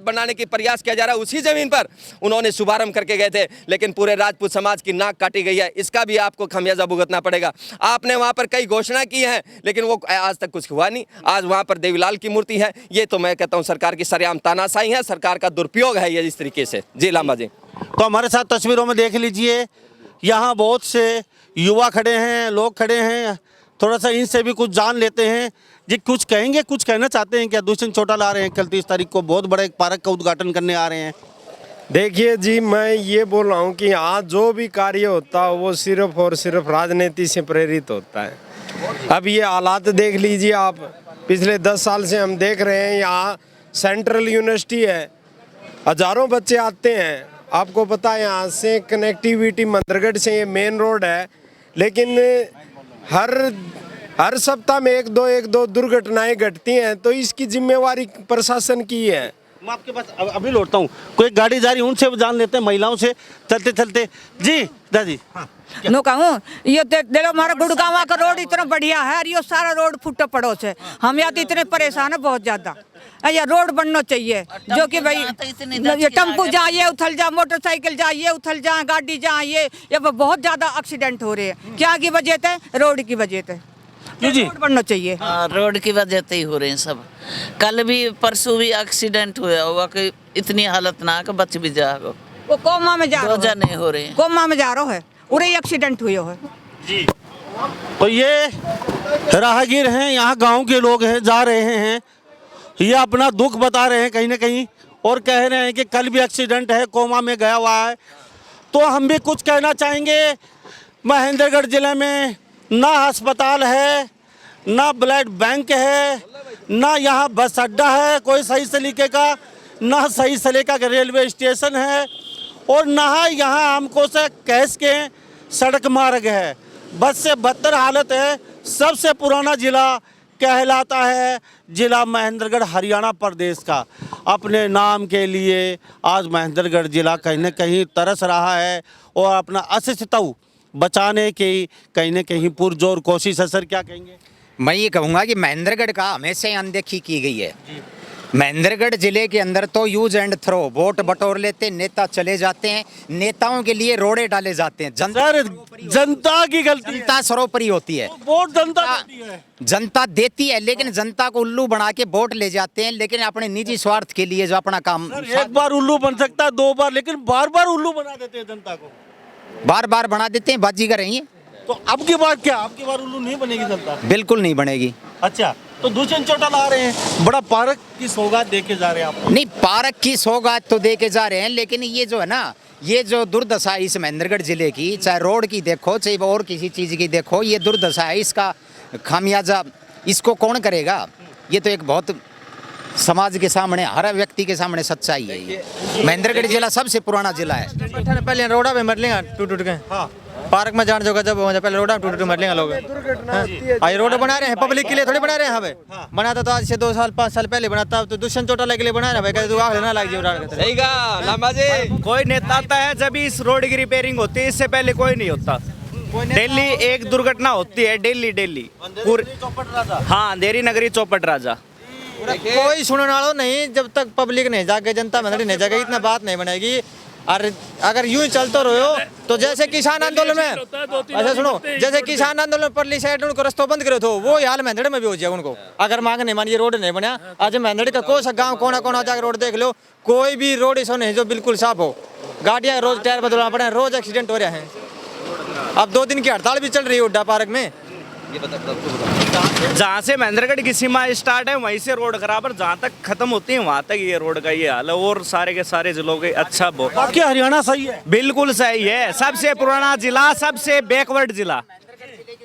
बनाने की प्रयास किया जा रहा है उसी जमीन पर उन्होंने शुभारंभ करके गए थे, लेकिन पूरे राजपूत समाज की नाक काटी गई है। इसका भी आपको खमियाजा भुगतना पड़ेगा। आपने वहाँ पर कई घोषणा की हैं, लेकिन वो आज तक कुछ हुआ नहीं। आज वहाँ पर देवीलाल की मूर्ति है। ये तो मैं कहता हूँ सरकार की सरेआम तानाशाही है, सरकार का दुरुपयोग है ये इस तरीके से। जी लांबा जी। तो हमारे साथ तस्वीरों में देख लीजिए, यहाँ बहुत से युवा खड़े हैं, लोग खड़े हैं। थोड़ा सा इनसे भी कुछ जान लेते हैं। जी कुछ कहेंगे, कुछ कहना चाहते हैं क्या? दुष्यंत चौटाला आ रहे हैं कल 30 तारीख को, बहुत बड़ा एक पार्क का उद्घाटन करने आ रहे हैं। देखिए जी, मैं ये बोल रहा हूँ कि आज जो भी कार्य होता है वो सिर्फ और सिर्फ राजनीति से प्रेरित होता है। अब ये हालात देख लीजिए आप, पिछले 10 साल से हम देख रहे हैं यहाँ सेंट्रल यूनिवर्सिटी है, हजारों बच्चे आते हैं। आपको पता है यहाँ से कनेक्टिविटी मंदरगढ़ से ये मेन रोड है, लेकिन हर सप्ताह में एक दो दुर्घटनाएं घटती हैं। तो इसकी जिम्मेवारी प्रशासन की है। मैं आपके पास अभी लौटता हूँ। कोई गाड़ी जा रही है, उनसे जान लेते हैं, महिलाओं से चलते चलते। जी दादी, हाँ नो कहूँ ये देखो हमारा गुड़गांव का रोड इतना बढ़िया है और ये सारा रोड फुटा पड़ो से हम यहाँ तो इतने परेशान है बहुत ज्यादा। ये रोड बनना चाहिए जो कि भाई ये टेम्पो जाइए उथल जा, मोटरसाइकिल जाइए उथल जा, गाड़ी जाइए, ये बहुत ज्यादा एक्सीडेंट हो रहे हैं। क्या की वजह से? रोड की वजह से। जी रोड बनना चाहिए। रोड की वजह से ही हो रहे हैं सब। कल भी परसों भी एक्सीडेंट हुआ होगा कि इतनी हालत ना कि बच भी जाओ। वो कोमा में जा रहा है, 2 जने हो रहे हैं, कोमा में जा रहा है, उरे एक्सीडेंट हुआ है। जी तो ये राहगीर हैं, यहाँ गांव के लोग हैं, जा रहे हैं, ये अपना दुख बता रहे हैं कहीं ना कहीं, और कह रहे हैं कि कल भी एक्सीडेंट है, कोमा में गया हुआ है। तो हम भी कुछ कहना चाहेंगे। महेंद्रगढ़ जिले में ना अस्पताल है, ना ब्लड बैंक है, ना यहाँ बस अड्डा है कोई सही सलीके का, ना सही सलीका का रेलवे स्टेशन है, और ना यहाँ हमको से कैस के सड़क मार्ग है। बस से बदतर हालत है। सबसे पुराना जिला कहलाता है जिला महेंद्रगढ़ हरियाणा प्रदेश का। अपने नाम के लिए आज महेंद्रगढ़ जिला कहीं न कहीं तरस रहा है और अपना अस्तित्व बचाने की कहीं न कहीं पुरजोर कोशिश है। सर क्या कहेंगे? मैं ये कहूँगा कि महेंद्रगढ़ का हमेशा ही अनदेखी की गई है। महेंद्रगढ़ जिले के अंदर तो यूज एंड थ्रो, वोट बटोर लेते, नेता चले जाते हैं, नेताओं के लिए रोड़े डाले जाते हैं। जनता की गलती, जनता सर्वोपरि होती है। वोट जनता देती है, जनता देती है, लेकिन जनता को उल्लू बना के वोट ले जाते हैं, लेकिन अपने निजी स्वार्थ के लिए जो अपना काम। एक बार उल्लू बन सकता है, 2 बार, लेकिन बार बार उल्लू बना देते हैं जनता को, बार बार बना देते हैं, बाजीगर हैं ये। तो अब की बार क्या, अब की बार उल्लू नहीं बनेगी जनता? बिल्कुल नहीं बनेगी। अच्छा, तो दुष्यंत चौटाला आ रहे हैं, बड़ा पार्क की सौगात दे के जा रहे हैं आप? नहीं, पार्क की सौगात तो दे के जा रहे हैं, लेकिन ये जो है ना, ये जो दुर्दशा है इस महेंद्रगढ़ जिले की, चाहे रोड की देखो चाहे और किसी चीज़ की देखो, ये दुर्दशा है, इसका खामियाजा इसको कौन करेगा? ये तो एक बहुत समाज के सामने, हर व्यक्ति के सामने सच्चाई है। ये महेंद्रगढ़ जिला सबसे पुराना जिला है। पहले रोडा पे मर लेंगे टूट के, हाँ पार्क में जाने जोगा जब पहले रोडा टूट मर लेंगे लोग। आज रोड बना रहे हैं पब्लिक के लिए, थोड़ी बना रहे हैं हमें। बनाता तो आज से 2 साल 5 साल पहले बनाता, तो दुष्यंत चौटाला के लिए बना रहे हैं भाई, आग लेना लग जाए। कोई नेता आता है जब इस रोड की रिपेयरिंग होती है, इससे पहले कोई नहीं होता। डेली एक दुर्घटना होती है, डेली पूरी। हाँ, अंधेरी नगरी चौपट राजा। कोई सुनने वाला नहीं जब तक पब्लिक नहीं जाके, जनता मंडली नहीं जाके, इतना बात नहीं बनेगी। और अगर यूं ही चलते रहो तो जैसे किसान आंदोलन में, अच्छा सुनो, जैसे किसान आंदोलन परली साइड उनको रस्तों बंद करे, तो वो हाल महेंद्रगढ़ में भी हो जाएगा उनको। अगर मांग नहीं मानी, ये रोड नहीं बना, आज महेंद्रगढ़ का कोई सा गाँव कोना कोना जाकर रोड देख लो, कोई भी रोड ऐसा नहीं जो बिल्कुल साफ हो। गाड़ियाँ रोज टायर बदलना पड़े, रोज एक्सीडेंट हो रहे हैं। अब 2 दिन की हड़ताल भी चल रही है हुड्डा पार्क में। जहाँ से महेंद्रगढ़ की सीमा स्टार्ट है वहीं से रोड खराब, जहाँ तक खत्म होती है वहाँ तक ये रोड का ये हाल है। और सारे के सारे जिलों के अच्छा बाकी हरियाणा सही है, बिल्कुल सही है। सबसे पुराना जिला, सबसे बैकवर्ड जिला।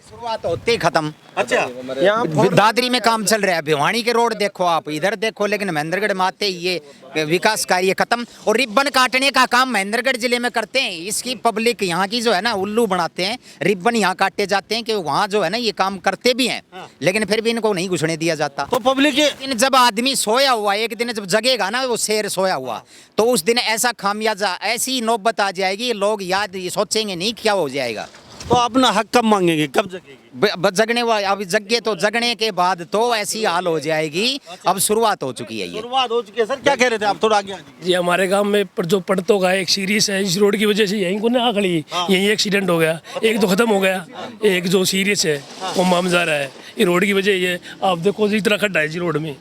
शुरुआत होते ही खत्म। अच्छा, यहाँ दादरी में काम चल रहा है, भिवानी के रोड देखो आप, इधर देखो, लेकिन महेंद्रगढ़ में आते ही ये विकास कार्य खत्म। और रिबन काटने का काम महेंद्रगढ़ जिले में करते हैं। इसकी पब्लिक यहाँ की जो है ना उल्लू बनाते हैं, रिबन यहाँ काटे जाते हैं कि वहाँ जो है ना ये काम करते भी हैं, लेकिन फिर भी इनको नहीं घुसने दिया जाता। तो पब्लिक जब आदमी सोया हुआ, एक दिन जब जगेगा ना वो शेर सोया हुआ, तो उस दिन ऐसा खामियाजा, ऐसी नौबत आ जाएगी, लोग याद सोचेंगे नहीं क्या हो जाएगा। तो अपना हक कब मांगेंगे, कब जगेगी? जगने वाले अभी जगे तो जगने के बाद तो ऐसी हाल हो जाएगी। अब शुरुआत हो चुकी है ये। शुरुआत हो चुकी है। सर क्या कह रहे थे आप, थोड़ा आगे आ जाइए। जी हमारे गांव में पर जो पड़तों का एक सीरीज है, इस रोड की वजह से यहीं को ना खड़ी, यहीं एक्सीडेंट हो गया, एक तो खत्म हो गया, एक जो सीरियस है वो मामला रहा है। ये रोड की वजह ये आप देखो इतना खड्डा है जी रोड में,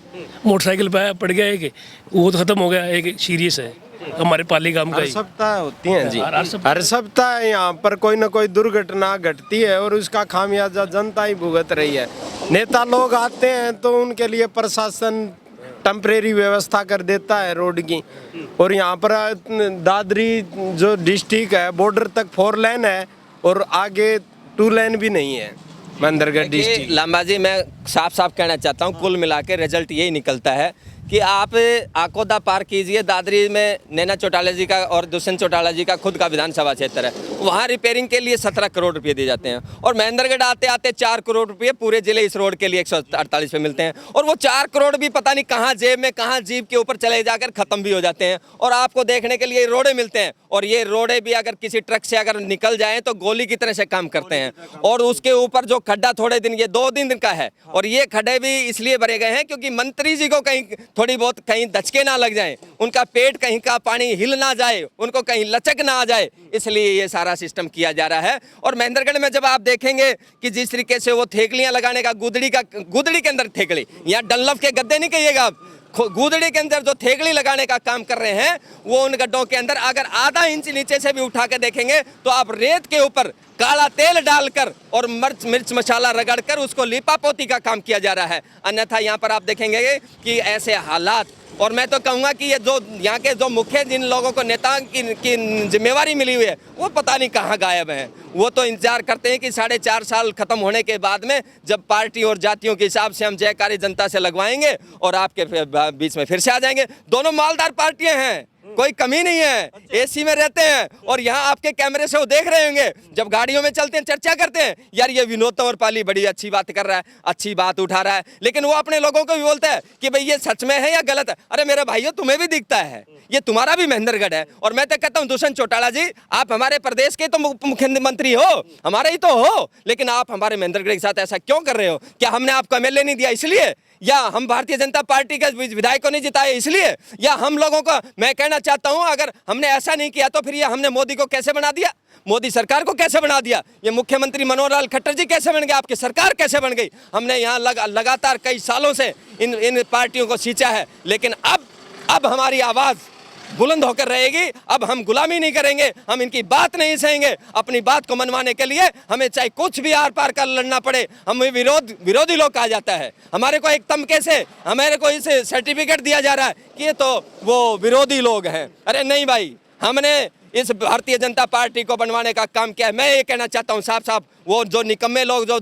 मोटरसाइकिल पे पड़ गया एक, वो तो खत्म हो गया, एक सीरियस है हमारे पाली गांव का हर ही। सप्ताह होती हैं जी, हर सप्ताह। हर सप्ताह यहाँ पर कोई ना कोई दुर्घटना घटती है और उसका खामियाजा जनता ही भुगत रही है। नेता लोग आते हैं तो उनके लिए प्रशासन टेम्परेरी व्यवस्था कर देता है रोड की, और यहाँ पर दादरी जो डिस्ट्रिक्ट है बॉर्डर तक 4 लेन है और आगे 2 लेन भी नहीं है महेंद्रगढ़ डिस्ट्रिक्ट। लांबा जी मैं साफ साफ कहना चाहता हूँ, कुल मिला के रिजल्ट यही निकलता है कि आप आकोदा पार कीजिए, दादरी में नैना चौटाला जी का और दुष्यंत चौटाला जी का खुद का विधानसभा क्षेत्र है, वहाँ रिपेयरिंग के लिए 17 करोड़ रुपए दिए जाते हैं, और महेंद्रगढ़ आते आते 4 करोड़ रुपए पूरे जिले इस रोड के लिए 148 पे मिलते हैं, और वो 4 करोड़ भी पता नहीं कहाँ जेब में कहाँ जीप के ऊपर चले जाकर खत्म भी हो जाते हैं, और आपको देखने के लिए रोडे मिलते हैं, और ये रोडे भी अगर किसी ट्रक से अगर निकल जाएं तो गोली की तरह से काम करते हैं। और उसके ऊपर जो खड्डा थोड़े दिन, ये 2 दिन का है, और ये खड्डे भी इसलिए भरे गए हैं क्योंकि मंत्री जी को कहीं थोड़ी बहुत कहीं दचके ना लग जाएं, उनका पेट कहीं का पानी हिल ना जाए, उनको कहीं लचक ना आ जाए, इसलिए ये सारा सिस्टम किया जा रहा है। और महेंद्रगढ़ में जब आप देखेंगे कि जिस तरीके से वो थेकलियां लगाने का, गुदड़ी के अंदर थेकली, यहाँ डनलप के गद्दे नहीं कहिएगा आप, गुदड़ी के अंदर जो थेगड़ी लगाने का काम कर रहे हैं, वो उन गड्ढों के अंदर अगर आधा इंच नीचे से भी उठा के देखेंगे तो आप रेत के ऊपर काला तेल डालकर और मिर्च मसाला रगड़कर उसको लिपापोती का काम किया जा रहा है। अन्यथा यहाँ पर आप देखेंगे कि ऐसे हालात, और मैं तो कहूँगा कि ये जो यहाँ के जो मुख्य जिन लोगों को नेता की जिम्मेवारी मिली हुई है वो पता नहीं कहाँ गायब हैं। वो तो इंतजार करते हैं कि 4.5 साल खत्म होने के बाद में जब पार्टी और जातियों के हिसाब से हम जयकारी जनता से लगवाएंगे और आपके बीच में फिर से आ जाएंगे। दोनों मालदार पार्टियां हैं, कोई कमी नहीं है, एसी में रहते हैं, और यहाँ आपके कैमरे से वो देख रहे होंगे जब गाड़ियों में चलते हैं, चर्चा करते हैं, यार ये विनोद तंवरपाली बड़ी अच्छी बात कर रहा है, अच्छी बात उठा रहा है, लेकिन वो अपने लोगों को भी बोलता है कि भाई ये सच में है या गलत है। अरे मेरे भाइयों, तुम्हें भी दिखता है, ये तुम्हारा भी महेंद्रगढ़ है। और मैं तो कहता हूँ दुष्यंत चौटाला जी, आप हमारे प्रदेश के तो मुख्यमंत्री हो, हमारे ही तो हो, लेकिन आप हमारे महेंद्रगढ़ के साथ ऐसा क्यों कर रहे हो? क्या हमने आपको एमएलए नहीं दिया इसलिए, या हम भारतीय जनता पार्टी के विधायक को नहीं जिताए इसलिए, या हम लोगों को, मैं कहना चाहता हूं अगर हमने ऐसा नहीं किया तो फिर ये हमने मोदी को कैसे बना दिया, मोदी सरकार को कैसे बना दिया, ये मुख्यमंत्री मनोहर लाल खट्टर जी कैसे बन गए, आपकी सरकार कैसे बन गई? हमने यहाँ लगातार कई सालों से इन पार्टियों को सींचा है, लेकिन अब हमारी आवाज़ बुलंद होकर रहेगी। अब हम गुलामी नहीं करेंगे, हम इनकी बात नहीं सहेंगे। अपनी बात को मनवाने के लिए हमें चाहे कुछ भी आर पार कर लड़ना पड़े। हमें विरोधी लोग कहा जाता है, हमारे को एक तमके से हमारे को इस सर्टिफिकेट दिया जा रहा है कि ये तो वो विरोधी लोग हैं। अरे नहीं भाई, हमने इस भारतीय जनता पार्टी को बनवाने का काम किया है। मैं ये कहना चाहता हूँ साफ साफ, वो जो निकम्मे लोग, जो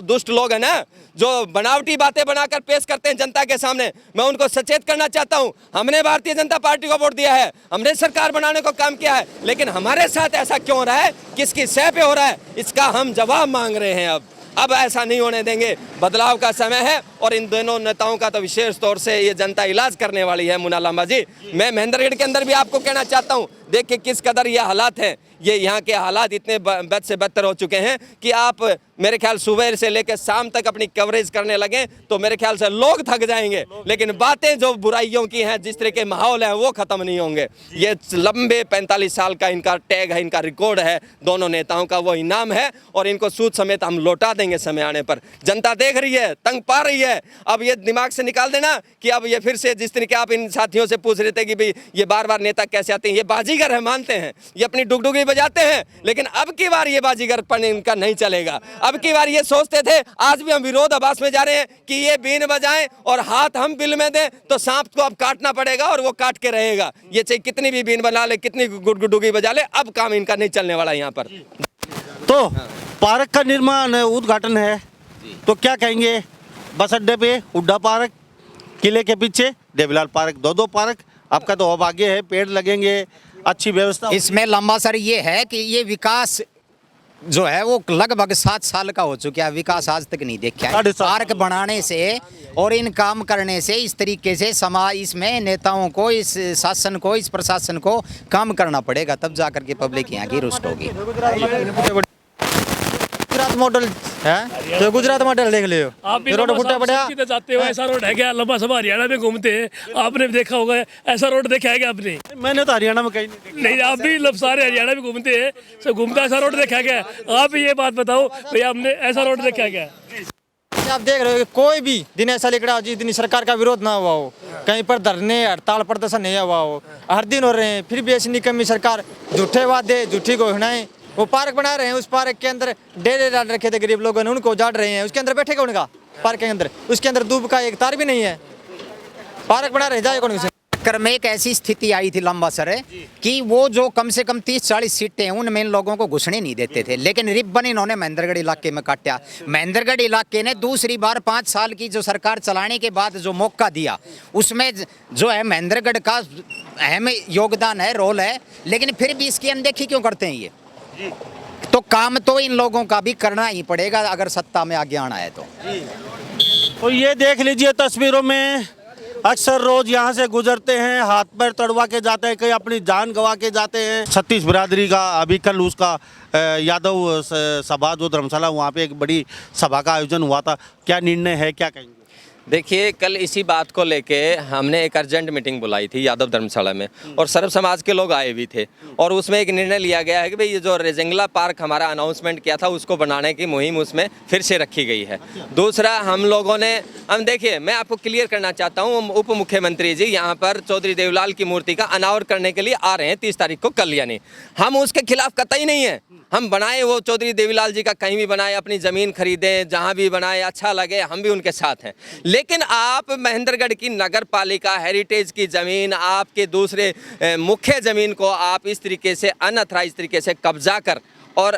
दुष्ट लोग हैं ना, जो बनावटी बातें बनाकर पेश करते हैं जनता के सामने, मैं उनको सचेत करना चाहता हूँ। हमने भारतीय जनता पार्टी को वोट दिया है, हमने सरकार बनाने को काम किया है, लेकिन हमारे साथ ऐसा क्यों हो रहा है, किसकी सह पे हो रहा है, इसका हम जवाब मांग रहे हैं। अब ऐसा नहीं होने देंगे। बदलाव का समय है, और इन दोनों नेताओं का तो विशेष तौर से ये जनता इलाज करने वाली है। मुन्ना लांबा जी, मैं महेंद्रगढ़ के अंदर भी आपको कहना चाहता हूँ, देखिए किस कदर ये हालात हैं। ये यहाँ के हालात इतने बद से बदतर हो चुके हैं कि आप मेरे ख्याल सुबह से लेकर शाम तक अपनी कवरेज करने लगे तो मेरे ख्याल से लोग थक जाएंगे, लेकिन बातें जो बुराइयों की हैं, जिस तरह के माहौल है, वो खत्म नहीं होंगे। ये लंबे 45 साल का इनका टैग है, इनका रिकॉर्ड है, दोनों नेताओं का वो इनाम है, और इनको सूद समेत हम लौटा देंगे समय आने पर। जनता देख रही है, तंग पा रही है। अब ये दिमाग से निकाल देना कि अब ये फिर से, जिस तरीके आप इन साथियों से पूछ रहे थे कि भाई ये बार बार नेता कैसे आते हैं, ये बाजीगर है, मानते हैं, ये अपनी डुगडुगी बजाते हैं, लेकिन अब की बार ये बाजीगरपन इनका नहीं चलेगा। अब की बार ये सोचते थे, आज भी हम विरोधाभास में जा रहे हैं कि ये बीन बजाएं और हाथ हम बिल में दें तो सांप को अब काटना पड़ेगा और वो काट के रहेगा। ये चाहे कितनी भी बीन बजा ले, कितनी गुडगुडुगी बजा ले, अब काम इनका नहीं चलने वाला यहाँ पर। तो पार्क का निर्माण उद्घाटन है, तो क्या कहेंगे? बस अड्डे पे हुड्डा पार्क, किले के पीछे देवीलाल पार्क, दो पार्क, आपका तो अब आगे है, पेड़ लगेंगे, अच्छी व्यवस्था। इसमें लंबा सर ये है कि ये विकास जो है वो लगभग 7 साल का हो चुका है, विकास आज तक नहीं देखा है। पार्क बनाने से और इन काम करने से इस तरीके से समाज, इसमें नेताओं को, इस शासन को, इस प्रशासन को काम करना पड़ेगा, तब जाकर के पब्लिक यहाँ की रुष्ट होगी। गुजरात मॉडल है, तो गुजरात मॉडल देख लियो। आप भी रोड फुटा पड़ा जाते हो, ऐसा रोड है क्या? लंबा सभा हरियाणा में घूमते हैं, आपने देखा होगा ऐसा रोड देखा है क्या आपने? मैंने तो हरियाणा में कहीं नहीं देखा। नहीं, आप भी सारे हरियाणा में घूमते हैं, सब घूमता ऐसा रोड देखा है क्या? आप ये बात बताओ भैया, हमने ऐसा रोड देखा है क्या? आप देख रहे हो कि कोई भी दिन ऐसा लिखा हो जिस दिन सरकार का विरोध ना हुआ हो, कहीं पर धरने हड़ताल प्रदर्शन नहीं हुआ हो, हर दिन हो रहे हैं, फिर भी ऐसी निकम्मी सरकार झूठे वादे झूठी घोषणाएं। वो पार्क बना रहे हैं, उस पार्क के अंदर डेरे डाल रखे थे गरीब लोगों ने, उनको उजाड़ रहे हैं, उसके अंदर बैठे कौन का? पार्क के अंदर, उसके अंदर दूब का एक तार भी नहीं है, पार्क बना रहे हैं, जाए कौन? चक्कर में एक ऐसी स्थिति आई थी लंबा सर कि वो जो कम से कम 30-40 सीटें हैं उनमें इन लोगों को घुसने नहीं देते थे, लेकिन रिबन इन्होंने महेंद्रगढ़ इलाके में काटा। महेंद्रगढ़ इलाके ने दूसरी बार 5 साल की जो सरकार चलाने के बाद जो मौका दिया, उसमें जो है महेंद्रगढ़ का अहम योगदान है, रोल है, लेकिन फिर भी इसकी अनदेखी क्यों करते हैं ये? तो काम तो इन लोगों का भी करना ही पड़ेगा अगर सत्ता में आगे आना है तो ये देख लीजिए तस्वीरों में, अक्सर रोज यहाँ से गुजरते हैं, हाथ पैर तड़वा के जाते हैं, कहीं अपनी जान गंवा के जाते हैं। छत्तीस बिरादरी का अभी कल उसका यादव सभा जो धर्मशाला, वहाँ पे एक बड़ी सभा का आयोजन हुआ था, क्या निर्णय है, क्या कहेंगे? देखिए, कल इसी बात को लेके हमने एक अर्जेंट मीटिंग बुलाई थी यादव धर्मशाला में, और सर्व समाज के लोग आए भी थे, और उसमें एक निर्णय लिया गया है कि भाई ये जो रेजेंगला पार्क हमारा अनाउंसमेंट किया था उसको बनाने की मुहिम उसमें फिर से रखी गई है। दूसरा, हम लोगों ने देखिए, मैं आपको क्लियर करना चाहता हूँ, उप मुख्यमंत्री जी यहाँ पर चौधरी देवलाल की मूर्ति का अनावरण करने के लिए आ रहे हैं 30 तारीख को, कल यानी। हम उसके खिलाफ कतई नहीं है, हम बनाए वो चौधरी देवीलाल जी का कहीं भी बनाए, अपनी ज़मीन खरीदें, जहाँ भी बनाए, अच्छा लगे, हम भी उनके साथ हैं। लेकिन आप महेंद्रगढ़ की नगर पालिका हेरिटेज की ज़मीन, आपके दूसरे मुख्य ज़मीन को आप इस तरीके से अनअथराइज तरीके से कब्जा कर और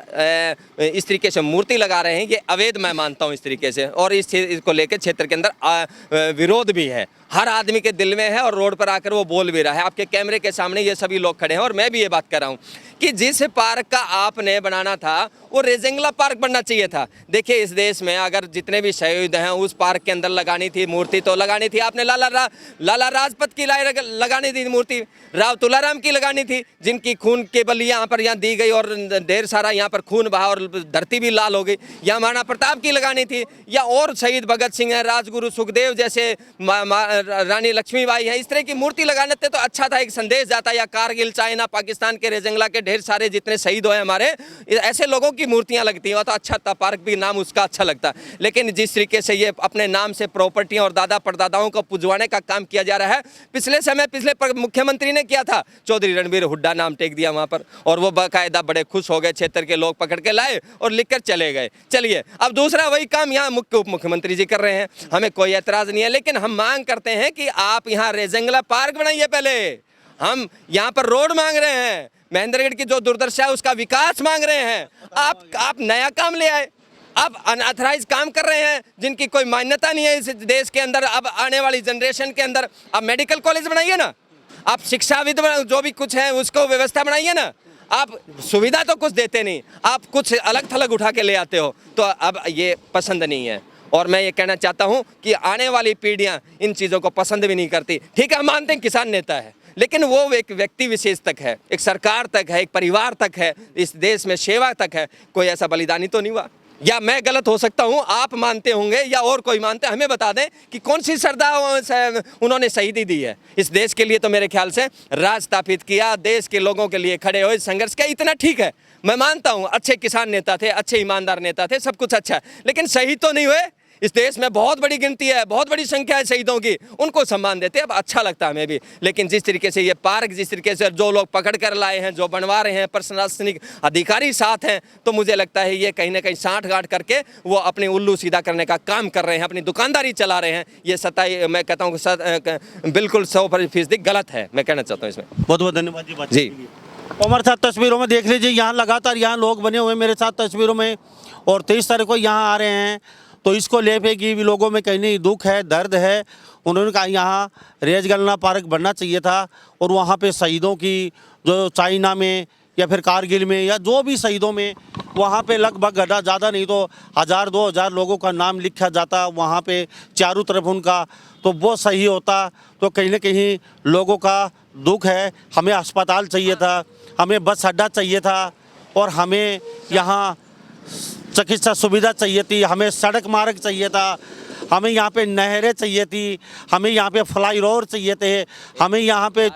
इस तरीके से मूर्ति लगा रहे हैं, ये अवैध मैं मानता हूँ इस तरीके से। और इसको लेकर क्षेत्र के अंदर विरोध भी है, हर आदमी के दिल में है, और रोड पर आकर वो बोल भी रहा है, आपके कैमरे के सामने ये सभी लोग खड़े हैं। और मैं भी ये बात कर रहा हूँ कि जिस पार्क का आपने बनाना था वो रेजेंगला पार्क बनना चाहिए था। देखिए, इस देश में अगर जितने भी शहीद हैं उस पार्क के अंदर लगानी थी मूर्ति, तो लगानी थी आपने लाला राजपत की लगानी थी मूर्ति, राव तुलाराम की लगानी थी, जिनकी खून के बल यहाँ पर दी गई और ढेर सारा यहाँ पर खून बहा और धरती भी लाल हो गई। या महाराणा प्रताप की लगानी थी, या और शहीद भगत सिंह है, राजगुरु सुखदेव जैसे, रानी लक्ष्मीबाई है, इस तरह की मूर्ति लगाने थे तो अच्छा था, एक संदेश जाता। या कारगिल, चाइना, पाकिस्तान के रेजेंगला के ढेर सारे जितने शहीद हुए हमारे, ऐसे लोगों की मूर्तियां लगती हैं, तो अच्छा था, पार्क भी नाम उसका अच्छा लगता। लेकिन जिस तरीके से ये अपने नाम से प्रॉपर्टियां और दादा परदादाओं को पुजवाने का काम किया जा रहा है, पिछले मुख्यमंत्री ने किया था, चौधरी रणबीर हुड्डा नाम टेक दिया वहां पर, और वो बाकायदा बड़े खुश हो गए, क्षेत्र के लोग पकड़ के लाए और लिख कर चले गए। चलिए, अब दूसरा वही काम यहाँ उप मुख्यमंत्री जी कर रहे हैं, हमें कोई एतराज नहीं है, लेकिन हम मांग करते हैं कि आप यहाँ रेजेंगला पार्क बनाइए। पहले हम यहाँ पर रोड मांग रहे हैं, महेंद्रगढ़ की जो दुर्दशा है उसका विकास मांग रहे हैं। आप नया काम ले आए, आप अनऑथराइज काम कर रहे हैं जिनकी कोई मान्यता नहीं है इस देश के अंदर। अब आने वाली जनरेशन के अंदर आप मेडिकल कॉलेज बनाइए ना, आप शिक्षाविद जो भी कुछ है उसको व्यवस्था बनाइए ना। आप सुविधा तो कुछ देते नहीं, आप कुछ अलग थलग उठा के ले आते हो, तो अब ये पसंद नहीं है। और मैं ये कहना चाहता हूँ कि आने वाली पीढ़ियाँ इन चीज़ों को पसंद भी नहीं करती। ठीक है, हम मानते हैं किसान नेता है, लेकिन वो एक व्यक्ति विशेष तक है, एक सरकार तक है, एक परिवार तक है, इस देश में सेवा तक है। कोई ऐसा बलिदानी तो नहीं हुआ। या मैं गलत हो सकता हूं, आप मानते होंगे या और कोई मानते, हमें बता दें कि कौन सी श्रद्धा उन्होंने शहीदी दी है इस देश के लिए। तो मेरे ख्याल से राज स्थापित किया, देश के लोगों के लिए खड़े हुए, संघर्ष किया, इतना ठीक है, मैं मानता हूं। अच्छे किसान नेता थे, अच्छे ईमानदार नेता थे, सब कुछ अच्छा है, लेकिन शहीद तो नहीं हुए। इस देश में बहुत बड़ी गिनती है, बहुत बड़ी संख्या है शहीदों की, उनको सम्मान देते हैं, अब अच्छा लगता है हमें भी। लेकिन जिस तरीके से ये पार्क, जिस तरीके से जो लोग पकड़ कर लाए हैं, जो बनवा रहे हैं, प्रशासनिक अधिकारी साथ हैं, तो मुझे लगता है ये कहीं ना कहीं साठ गांठ करके वो अपने उल्लू सीधा करने का काम कर रहे हैं, अपनी दुकानदारी चला रहे हैं। ये सत्ता, मैं कहता हूँ बिल्कुल 100% गलत है, मैं कहना चाहता हूँ इसमें। बहुत बहुत धन्यवाद जी। हमारे साथ तस्वीरों में देख लीजिए, यहाँ लगातार यहाँ लोग बने हुए मेरे साथ तस्वीरों में, और 23 तारीख को यहाँ आ रहे हैं, तो इसको लेके कि लोगों में कहीं नहीं दुख है, दर्द है। उन्होंने कहा यहाँ रेजगलना पार्क बनना चाहिए था, और वहाँ पे शहीदों की जो चाइना में या फिर कारगिल में या जो भी शहीदों में, वहाँ पे लगभग ज़्यादा नहीं तो 1000-2000 लोगों का नाम लिखा जाता वहाँ पे चारों तरफ उनका, तो वो सही होता। तो कहीं ना कहीं लोगों का दुख है। हमें अस्पताल चाहिए था, हमें बस अड्डा चाहिए था, और हमें यहाँ चिकित्सा सुविधा चाहिए थी, हमें सड़क मार्ग चाहिए था, हमें यहाँ पे नहरें चाहिए थी, हमें यहाँ पे फ्लाई ओवर चाहिए थे, हमें यहाँ पे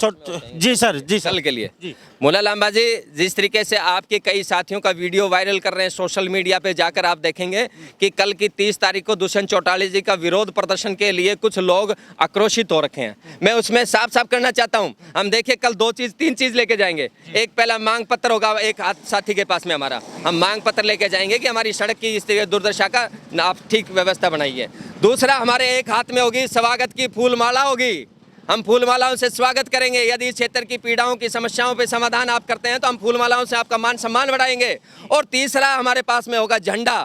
जी सर कल के लिए मुन्ना लांबा जी, जिस तरीके से आपके कई साथियों का वीडियो वायरल कर रहे हैं सोशल मीडिया पे, जाकर आप देखेंगे कि कल की 30 तारीख को दुष्यंत चौटाला जी का विरोध प्रदर्शन के लिए कुछ लोग आक्रोशित हो रखे हैं। मैं उसमें साफ साफ करना चाहता हूं, हम देखिए कल 3 चीज लेके जाएंगे। एक पहला मांग पत्र होगा, एक साथी के पास में हमारा, हम मांग पत्र लेके जाएंगे कि हमारी सड़क की इस दुर्दशा का आप ठीक व्यवस्था बनाइए। दूसरा, हमारे एक हाथ में होगी स्वागत की फूलमाला होगी, हम फूलमालाओं से स्वागत करेंगे। यदि इस क्षेत्र की पीड़ाओं की समस्याओं पे समाधान आप करते हैं तो हम फूलमालाओं से आपका मान सम्मान बढ़ाएंगे। और तीसरा, हमारे पास में होगा झंडा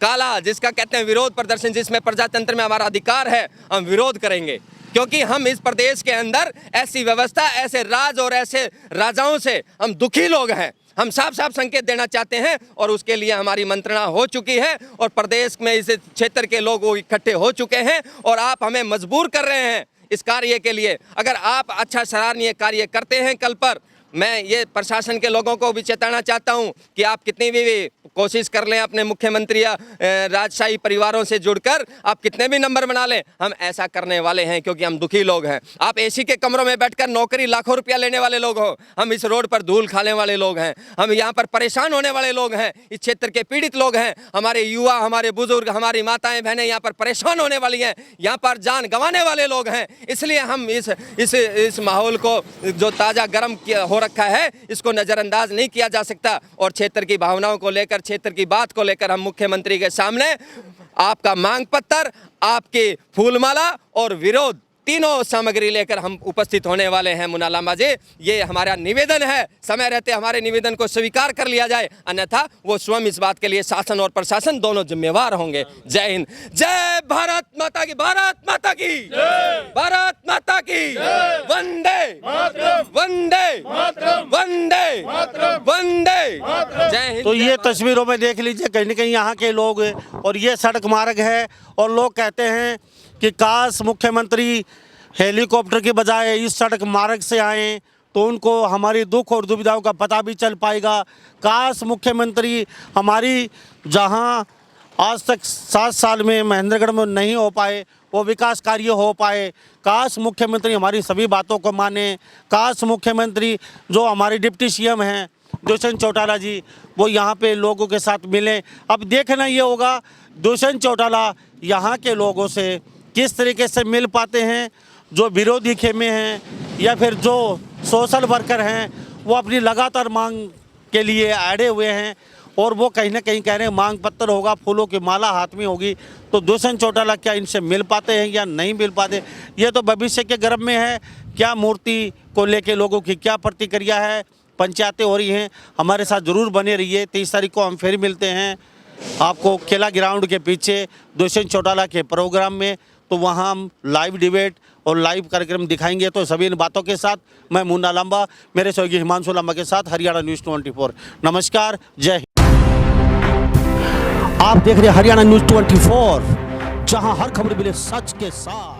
काला, जिसका कहते हैं विरोध प्रदर्शन, जिसमें प्रजातंत्र में हमारा अधिकार है, हम विरोध करेंगे। क्योंकि हम इस प्रदेश के अंदर ऐसी व्यवस्था, ऐसे राज और ऐसे राजाओं से हम दुखी लोग हैं। हम साफ साफ संकेत देना चाहते हैं और उसके लिए हमारी मंत्रणा हो चुकी है और प्रदेश में इस क्षेत्र के लोग वो इकट्ठे हो चुके हैं और आप हमें मजबूर कर रहे हैं इस कार्य के लिए। अगर आप अच्छा सराहनीय कार्य करते हैं कल पर, मैं ये प्रशासन के लोगों को भी चेताना चाहता हूं कि आप कितनी भी कोशिश कर लें अपने मुख्यमंत्री या राजशाही परिवारों से जुड़कर, आप कितने भी नंबर बना लें, हम ऐसा करने वाले हैं क्योंकि हम दुखी लोग हैं। आप एसी के कमरों में बैठकर नौकरी लाखों रुपया लेने वाले लोग हो, हम इस रोड पर धूल खाने वाले लोग हैं, हम यहाँ पर परेशान होने वाले लोग हैं, इस क्षेत्र के पीड़ित लोग हैं, हमारे युवा, हमारे बुजुर्ग, हमारी माताएं बहनें यहाँ पर परेशान होने वाली हैं, यहाँ पर जान गंवाने वाले लोग हैं। इसलिए हम इस माहौल को जो ताज़ा गर्म हो रखा है, इसको नज़रअंदाज नहीं किया जा सकता। और क्षेत्र की भावनाओं को लेकर, क्षेत्र की बात को लेकर हम मुख्यमंत्री के सामने आपका मांग पत्र, आपकी फूलमाला और विरोध, तीनों सामग्री लेकर हम उपस्थित होने वाले हैं। मुन्ना लांबा जी, ये हमारा निवेदन है, समय रहते हमारे निवेदन को स्वीकार कर लिया जाए, अन्यथा वो स्वयं इस बात के लिए शासन और प्रशासन दोनों जिम्मेवार होंगे। जय हिंद, जय भारत माता की, भारत माता की, भारत माता की, वंदे वंदे वंदे वंदे, जय हिंद। तो ये तस्वीरों में देख लीजिए, कहीं न कहीं यहाँ के लोग, और ये सड़क मार्ग है और लोग कहते हैं कि काश मुख्यमंत्री हेलीकॉप्टर के बजाय इस सड़क मार्ग से आएँ तो उनको हमारी दुख और दुविधाओं का पता भी चल पाएगा। काश मुख्यमंत्री हमारी जहां आज तक 7 साल में महेंद्रगढ़ में नहीं हो पाए वो विकास कार्य हो पाए। काश मुख्यमंत्री हमारी सभी बातों को माने। काश मुख्यमंत्री जो हमारे डिप्टी सीएम हैं दुष्यंत चौटाला जी, वो यहाँ पे लोगों के साथ मिलें। अब देखना ये होगा दुष्यंत चौटाला यहाँ के लोगों से किस तरीके से मिल पाते हैं। जो विरोधी खेमे हैं या फिर जो सोशल वर्कर हैं, वो अपनी लगातार मांग के लिए अड़े हुए हैं और वो कहीं ना कहीं कह रहे हैं मांग पत्र होगा, फूलों की माला हाथ में होगी। तो दुष्यंत चौटाला क्या इनसे मिल पाते हैं या नहीं मिल पाते, ये तो भविष्य के गर्भ में है। क्या मूर्ति को लेके लोगों की क्या प्रतिक्रिया है, पंचायतें हो रही हैं। हमारे साथ ज़रूर बने रहिए। 30 तारीख को हम फिर मिलते हैं आपको किला ग्राउंड के पीछे दुष्यंत चौटाला के प्रोग्राम में। तो वहाँ हम लाइव डिबेट और लाइव कार्यक्रम दिखाएंगे। तो सभी इन बातों के साथ मैं मुन्ना लांबा, मेरे सहयोगी हिमांशु लांबा के साथ, हरियाणा न्यूज़ 24। नमस्कार, जय हिंद। आप देख रहे हैं हरियाणा न्यूज़ 24, जहां हर खबर मिले सच के साथ।